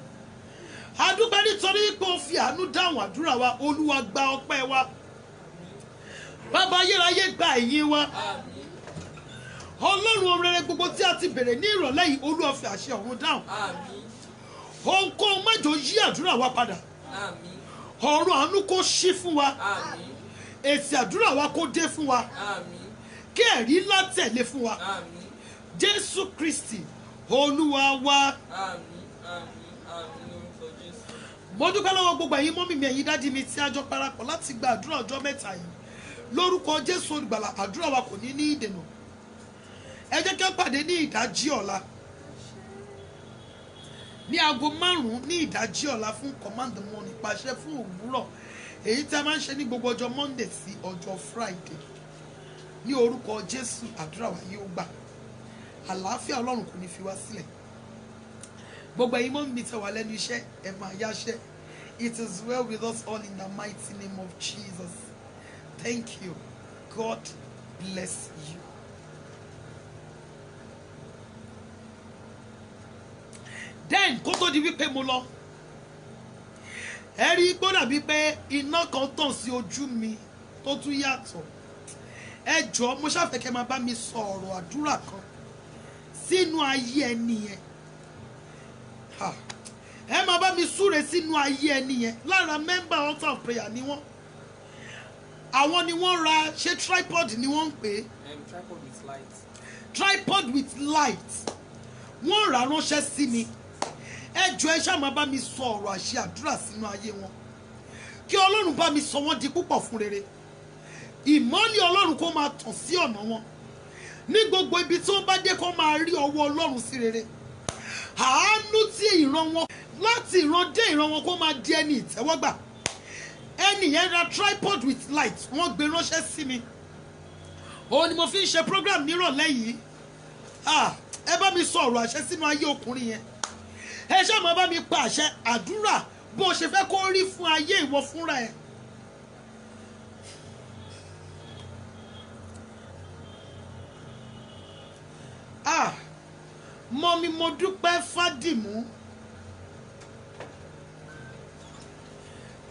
A dúpẹ́ nítorí pé ó fi àánú dáhùn àdúrà wa. Olúwa gba ọpẹ́ wa. Bàbá ayérayé gba ìyìn wa. Ọlọ́run ohun rere gbogbo tí a ti bèrè ní ìrọ̀lẹ́ yìí, Olúwa fi àṣẹ ọ̀run dáhùn. Ohunkóhun má jò yí àdúrà wa padà. Ọ̀run àánú kó ṣí fún wa. Èsì àdúrà wa kó dé fún wa. Kí ẹ̀rí ńlá tẹ̀lé fún wa. Jésù Kristi Olúwa wa. Mo dúpẹ́ lọ́wọ́ gbogbo ẹ̀yin mọ́mì mi, ẹ̀yin dádì mi tí a jọ parapọ̀ láti gba àdúrà ọjọ́ mẹ́ta yìí. Lórúkọ Jésù olùgbàlà, àdúrà wa kò ní ní ìdènà. Ẹ jẹ́ kí a pàdé ní ìdájí ọ̀la, ní aago 5 ní ìdájí ọ̀la fún command the morning, pàṣẹ fún òwúrọ̀, èyí tí a máa ń ṣe ní gbogbo ọjọ́ Monday sí ọjọ́ Friday. Ní orúkọ Jésù, àdúrà wa yóò gbà. Àlàáfíà Ọlọ́run kò ní fi wá sílẹ̀. Gbogbo ẹ̀yin mọ́ mi tẹ́ wà lẹ́nu iṣẹ́, ẹ máa yáṣẹ́. It is well with us all in the mighty name of Jesus. Thank you. God bless you. Then kó tó di wípé mo lọ, ẹ rí gbọ́dọ̀ bí pé iná kan tàn sí ojú mi tó tún yàtọ̀. Ẹ jọ̀ọ́, mo ṣàfẹ́ kẹ́ máa bá mi sọ ọ̀rọ̀ àdúrà kan sínú ayé ẹni yẹn. Ẹ máa bá mi súre sínú ayé ẹni yẹn. Lára member Altar of Prayer ni wọ́n. Àwọn ni wọ́n ra, ṣé tripod ni wọ́n ń pè é? Tripod with light. Tripod with light. Wọ́n rà ránṣẹ́ sí mi. Ẹ jọ̀ọ́, ẹ ṣáà máa bá mi sọ ọ̀rọ̀ àṣẹ àdúrà sínú ayé wọn. Kí Ọlọ́run bá mi sọ wọ́n di púpọ̀ fún rere. Ìmọ́lẹ̀ Ọlọ́run kó máa tàn sí ọ̀nà wọn. ní gbogbo ibi tí wọ́n bá dé kó máa rí ọwọ́ Ọlọ́run sí rere. Àánú tí ìran wọn láti ìran dé ìran wọn kó máa di ẹni ìtẹ́wọ́gbà. Ẹni yẹn ra tripod with light wọ́n gbé ránṣẹ́ sí mi. Òun ni mo fi ń ṣe program nírọ̀lẹ́ yìí. Ẹ bá mi sọ ọ̀rọ̀ àṣẹ sínú ayé ọkùnrin yẹn. Ẹ ṣáà máa bá mi pa àṣẹ àdúrà bó ṣe fẹ́ kó rí fún ayé ìwọ fúnra ẹ̀. Mọ́mí mo dúpẹ́ Fádìmú.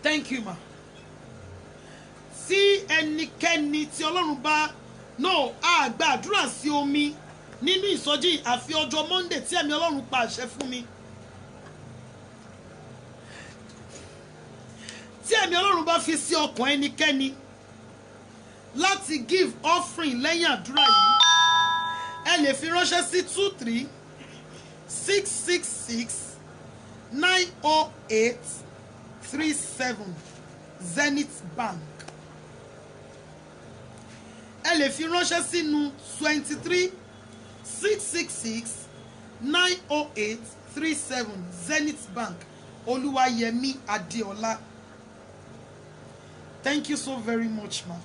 Thank you ma. Tí ẹnikẹ́ni tí Ọlọ́run bá gba àdúrà sí omi nínú ìsọjí àfi ọjọ́ Monday tí ẹ̀mí Ọlọ́run pa àṣẹ fún mi. Tí ẹ̀mí Ọlọ́run bá fi sí ọkàn ẹnikẹ́ni láti give offering lẹ́yìn àdúrà yìí, ẹ lè fi ránṣẹ́ sí 23-666-908-37 Zenith Bank. Ẹ lè fi ránṣẹ́ sínú 23-666-908-37 Zenith Bank Olúwayẹmí Adéọlá. Thank you so very much ma.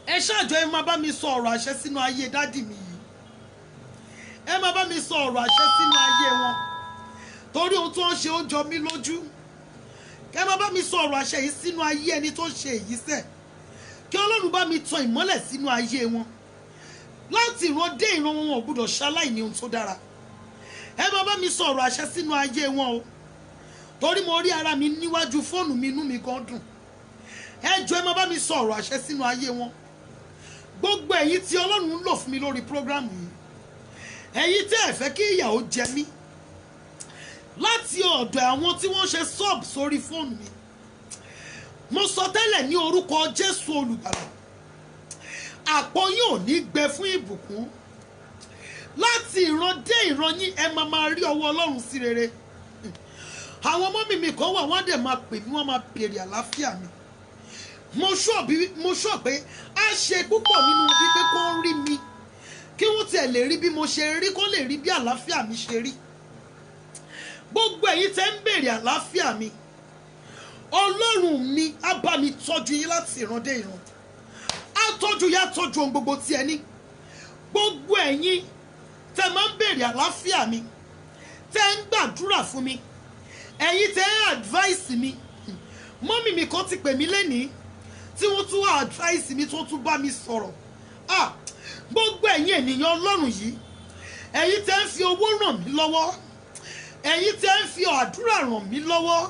Ẹ ṣáàjọ ẹ máa bá mi sọ ọ̀rọ̀ àṣẹ sínú ayé dádì mi yìí. Ẹ máa bá mi sọ ọ̀rọ̀ àṣẹ sínú ayé wọn. Torí ohun tó ń ṣe ó jọ mí lójú. Ẹ máa bá mi sọ ọ̀rọ̀ àṣẹ yìí sínú ayé ẹni tó ń ṣe èyí sẹ̀. Kí Ọlọ́run bá mi tan ìmọ́lẹ̀ sínú ayé wọn. Láti ìran dé ìran wọn ò gbọdọ̀ ṣaláìní ohun tó dára. Ẹ máa bá mi sọ ọ̀rọ̀ àṣẹ sínú ayé wọn o. Torí mo rí ara mi níwájú fóònù mi, inú mi gan dùn. Ẹ jọ̀ọ́ ẹ máa bá mi sọ ọ̀rọ̀ àṣẹ sínú ayé wọn. Gbogbo ẹ̀yin tí Ọlọ́run ń lò fún mi lórí program yìí, ẹ̀yin tí ẹ fẹ́ kí ìyàwó jẹ mí láti ọ̀dọ̀ àwọn tí wọ́n ṣe sub sórí fóònù mi, mo sọ tẹ́lẹ̀ ní orúkọ Jésù olùgbàlà, àpò yín ò ní gbẹ fún ìbùkún. Láti ìran dé ìran yín ẹ máa rí ọwọ́ Ọlọ́run sí rere. Àwọn ọmọ mi kan wà wọ́n dẹ̀ máa pè mí, wọ́n máa béèrè àlàáfíà mi. Mo sọ pé a ṣe púpọ̀ nínú bí pé kó rí mi, kí wọ́n tiẹ̀ lè rí bí mo ṣe rí, kó lè rí bí àlàáfíà mi ṣe rí. Gbogbo ẹ̀yin tẹ́ ń béèrè àlàáfíà mi, Ọlọ́run mi á bá mi tọ́jú yín láti ìran dé ìran. Á tọ́jú yá tọ́jú ohun gbogbo tí ẹ ní. Gbogbo ẹ̀yin tẹ́ máa ń béèrè àlàáfíà mi, tẹ́ ń gbàdúrà fún mi, ẹ̀yin tẹ́ ń advice mi. Mọ́mì mi kan ti pè mí lénìí tí wọ́n tún wá advice mi tó tún bá mi sọ̀rọ̀. Gbogbo ẹ̀yin ènìyàn Ọlọ́run yìí, ẹ̀yin tẹ́ ń fi owó ràn mí lọ́wọ́, ẹ̀yin tẹ́ ń fi àdúrà ràn mí lọ́wọ́,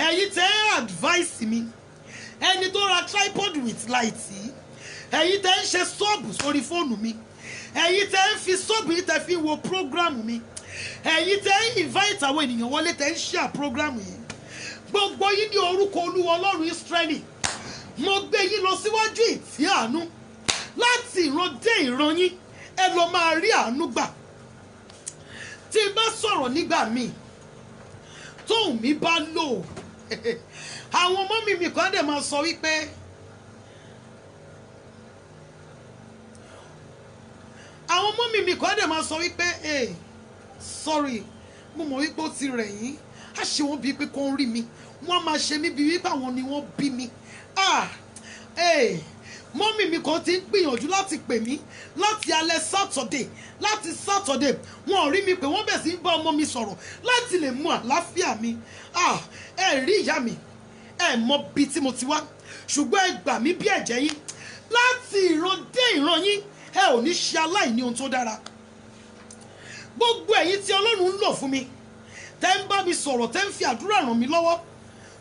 ẹ̀yin tẹ́ ń advice mi, ẹni tó ra tripod with light yìí, ẹ̀yin tẹ́ ń ṣe sọ́ọ̀bù sórí fóònù mi, ẹ̀yin tẹ́ ń fi sọ́ọ̀bù yìí tẹ́ fi wo program mi, ẹ̀yin tẹ́ ń invite àwọn ènìyàn wọlé tẹ́ ń share program yìí. Gbogbo yín ní orúkọ Olúwa Ọlọ́run Ísírẹ́lì, mo gbé yín lọ síwájú ìtì àánú. Láti ìran dé ìran yín ẹ lọ máa rí àánú gbà. Tí n bá sọ̀rọ̀ nígbà míì tóun mi bá lò, àwọn ọmọ mi kan dẹ̀ máa sọ wípé sorry, mo mọ̀ wípé ó ti rẹ̀ yín. A ṣe wọ́n bíi pé kó ń rí mi, wọ́n máa ṣe mí bíi wípé àwọn ni wọ́n bí mi. Mọ́mì mi kan ti ń gbìyànjú láti pè mí láti alẹ́ Saturday, wọn ò rí mi pé wọ́n bẹ̀ sí ń bá ọmọ mi sọ̀rọ̀ láti lè mú àlàáfíà mi. Ẹ rí ìyá mi, ẹ mọ bí tí mo ti wá, ṣùgbọ́n ẹ gbà mí bí ẹ̀jẹ̀ yín. Láti ìran dé ìran yín ẹ ò ní ṣe aláìní ohun tó dára. Gbogbo ẹ̀yin tí Ọlọ́run ń lò fún mi, tẹ́ ń bá mi sọ̀rọ̀, tẹ́ ń fi àdúrà ràn mí lọ́wọ́,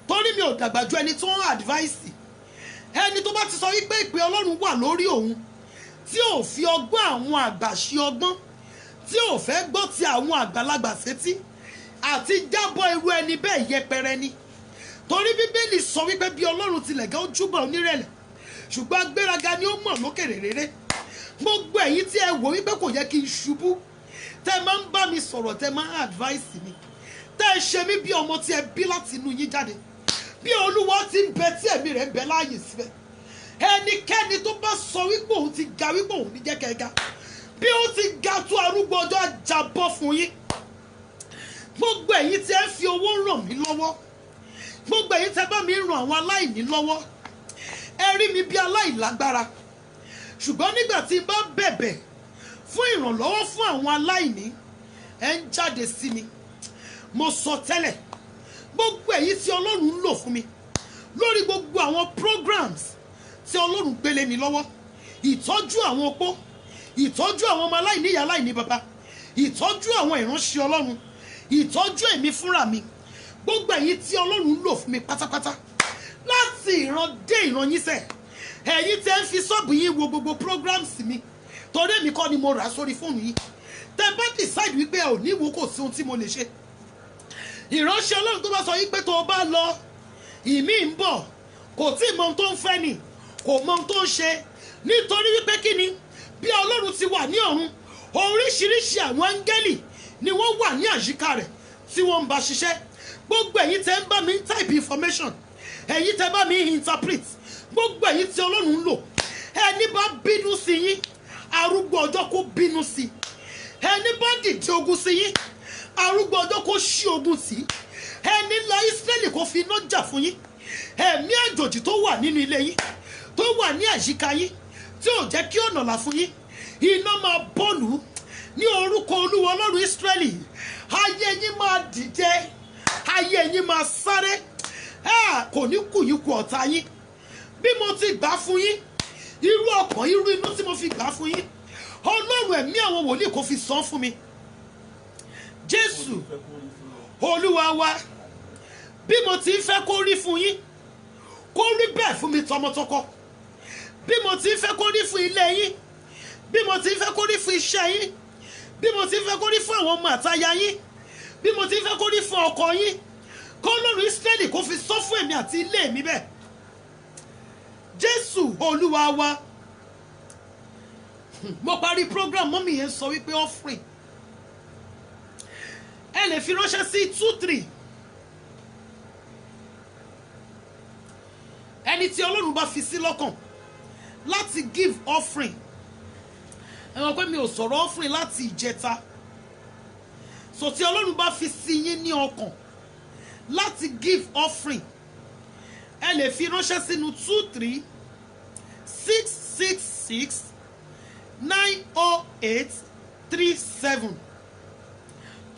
torí mi ò dàgbà ju ẹni tó ń advice. Ẹni tó bá ti sọ wípé ìpè Ọlọ́run wà lórí òun, tí ò fi ọgbọ́n àwọn àgbà ṣe ọgbọ́n, tí ò fẹ́ gbọ́ ti àwọn àgbàlagbà sétí, àti jábọ́ irú ẹni bẹ́ẹ̀ yẹpẹrẹ ni. Torí Bíbélì sọ wípé bí Ọlọ́run tilẹ̀ gẹ́ ó júbà onírẹ̀lẹ̀, ṣùgbọ́n agbéraga ni ó mọ̀ lókèrè rere. Gbogbo ẹ̀yin tí ẹ wò wípé kò yẹ kí n ṣubú, tẹ́ máa ń bá mi sọ̀rọ̀, tẹ́ máa ń advice mi, tẹ́ ẹ ṣe mí bí ọmọ tí ẹ bí láti inú yín jáde, bí Olúwa ti ń bẹ tí ẹ̀mí rẹ̀ ń bẹ láàyè síbẹ̀. ẹnikẹ́ni tó bá sọ wípé òun ti ga wípé òun ní jẹ́ kẹ́ga bí ó ti ga tó arúgbó ọjọ́ àjàbọ́ fún yín. Gbogbo ẹ̀yin tí ẹ fi owó ràn mí lọ́wọ́, gbogbo ẹ̀yin tí ẹ bá mi ràn àwọn aláìní lọ́wọ́, ẹ rí mi bí aláìlágbára, ṣùgbọ́n nígbà tí n bá bẹ̀bẹ̀ fún ìrànlọ́wọ́ fún àwọn aláìní, ẹ ń jáde sí mi. Mo sọ tẹ́lẹ̀, gbogbo ẹ̀yin tí Ọlọ́run ń lò fún mi lórí gbogbo àwọn programs tí Ọlọ́run gbélé mi lọ́wọ́, ìtọ́jú àwọn opó, ìtọ́jú àwọn ọmọ aláìní ìyá aláìní bàbá, ìtọ́jú àwọn ìránṣẹ́ Ọlọ́run, ìtọ́jú èmi fúnra mi, gbogbo ẹ̀yin tí Ọlọ́run ń lò fún mi pátápátá láti ìran dé ìran yín sẹ́, ẹ̀yin tẹ́ ń fi ṣọ́ọ̀bù yín wo gbogbo programs mi torí èmi kọ́ ni mo rà sórí fóònù yín, tẹ́ bá decide wípé ẹ ò ní wo kò sí ohun tí mo lè ṣe. Ìránṣẹ́ Ọlọ́run tó bá sọ wípé tó o bá lọ ìmí ń bọ̀, kò tí ì mọ ohun tó ń fẹ́ ni, kò mọ ohun tó ń ṣe, nítorí wípé kí ni, bí Ọlọ́run ti wà ní ọ̀run, oríṣiríṣi àwọn áńgẹ́lì ni wọ́n wà ní àyíká rẹ̀ tí wọ́n ń bá ṣiṣẹ́. Gbogbo ẹ̀yin tẹ́ ń bá mi type information, ẹ̀yin tẹ́ bá mi interpret, gbogbo ẹ̀yin tí Ọlọ́run ń lò, ẹni bá bínú sí yín, arúgbó ọjọ́ kó bínú sí, ẹni bá dìde ogun sí yín, arúgbó ọjọ́ kó ṣí ogun sí, ẹni la Ísírẹ́lì kó fi iná jà fún yín, ẹ̀mí àjòjì tó wà nínú ilé yín, tó wà ní àyíká yín, tí ò jẹ́ kí ọ̀nà là fún yín, iná máa bọ́ọ̀lù ní orúkọ Olúwa Ọlọ́run Ísírẹ́lì. Ayé yín máa dìde, ayé yín máa sáré, kò ní kù yín kù ọ̀tá yín. Bí mo ti gbà fún yín, irú ọkàn irú inú tí mo fi gbà fún yín, Ọlọ́run ẹ̀mí àwọn wòlíì kò fi san fún mi. Jésù Olúwa wa, bí mo ti ń fẹ́ kó rí fún yín, kó rí bẹ́ẹ̀ fún mi tọmọtọkọ, bí mo ti ń fẹ́ kó rí fún ilé yín, bí mo ti ń fẹ́ kó rí fún iṣẹ́ yín, bí mo ti ń fẹ́ kó rí fún àwọn ọmọ àtaya yín, bí mo ti ń fẹ́ kó rí fún ọkọ yín, kó Ọlọ́run Ísírẹ́lì kó fi sọ fún èmi àti ilé mi bẹ́ẹ̀. Jésù Olúwa wa. Mo parí program, mọ́mì yẹn sọ wípé offering ẹ lè fi ránṣẹ́ sí 23. Ẹni tí Ọlọ́run bá fi sí lọ́kàn láti give offering, ẹ mọ̀ pé mi ò sọ̀rọ̀ offering láti ìjẹta, so tí Ọlọ́run bá fi sí yín ní ọkàn láti give offering, ẹ lè fi ránṣẹ́ sínú 23 666 908 37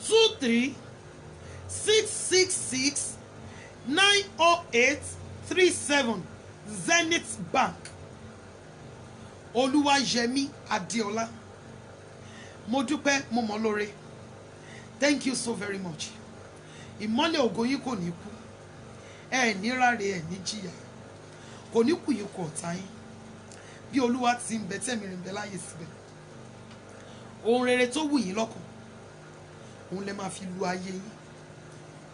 23 666 908 37 Zenith Bank. Olúwayẹmí Adéọlá. Mo dúpẹ́, mo mọ̀ lóore. Thank you so very much. Ìmọ́lẹ̀ ògo yín kò ní kú, ẹ ní ráre, ẹ ní jìyà, kò ní kù yín kù ọ̀tá yín. Bí Olúwa ti ń bẹ tẹ́mi rìn bẹ láyé síbẹ̀, ohun rere tó wù yín lọ́kàn, òun lẹ máa fi lu ayé yín.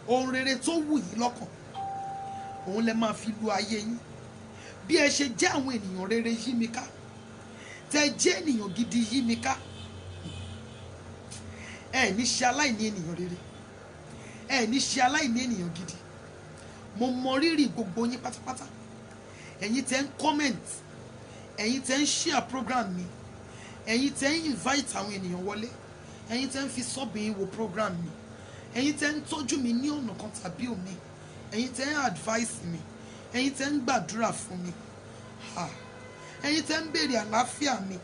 Ohun rere tó wù yín lọ́kàn, òun lẹ máa fi lu ayé yín. Bí ẹ ṣe jẹ́ àwọn ènìyàn rere yí mi ká, tẹ́ jẹ́ ènìyàn gidi yí mi ká, ẹ ní ṣe aláìní ènìyàn rere, ẹ ní ṣe aláìní ènìyàn gidi. Mo mọ rírì gbogbo yín pátápátá. Ẹ̀yin tẹ́ ń comment, ẹ̀yin tẹ́ ń share program mi, ẹ̀yin tẹ́ ń invite àwọn ènìyàn wọlé, ẹ̀yin tẹ́ ń fi sọ́ọ̀bù yín wo program mi, ẹ̀yin tẹ́ ń tọ́jú mi ní ọ̀nà kan tàbí omi, ẹ̀yin tẹ́ ń advice mi, ẹ̀yin tẹ́ ń gbàdúrà fún mi, ẹ̀yin tẹ́ ń béèrè àlàáfíà mi.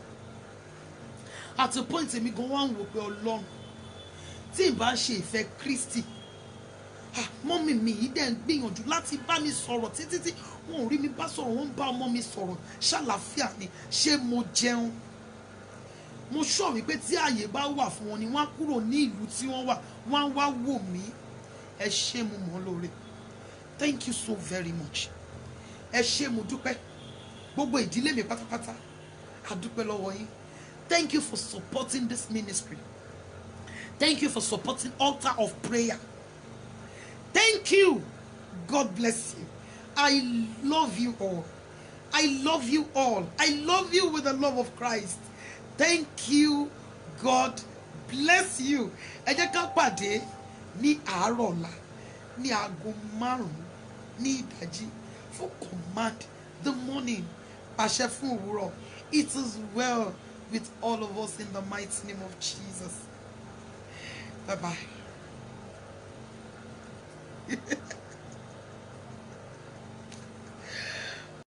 At a point èmi gan wá ń wò pé Ọlọ́run, tí ì bá ṣe ìfẹ́ Kristi, mọ́mì mi yìí dẹ̀ ń gbìyànjú láti bá mi sọ̀rọ̀ títí tí wọn ò rí mi bá sọ̀rọ̀, wọ́n ń bá ọmọ mi sọ̀rọ̀, ṣàlàáfíà ni, ṣé mo jẹun? Mo sọ wípé tí ààyè bá wà fún wọn ni wọ́n á kúrò ní ìlú tí wọ́n wà, wọ́n á wá wò mí. Ẹ ṣé, mo mọ̀ lóore. Thank you so very much. Ẹ ṣé, mo dúpẹ́. Gbogbo ìdílé mi pátápátá, a dúpẹ́ lọ́wọ́ yín. Thank you for supporting this ministry. Thank you for supporting Altar of Prayer. Thank you. God bless you. I love you all. I love you all. I love you with the love of Christ. Thank you. God bless you. Ẹ jẹ́ ká pàdé ní àárọ̀ ọ̀la ní aago 5 ní ìdájí fún command the morning Pàṣẹ fún òwúrọ̀. It is well with all of us in the mighty name of Jesus. Bye bye.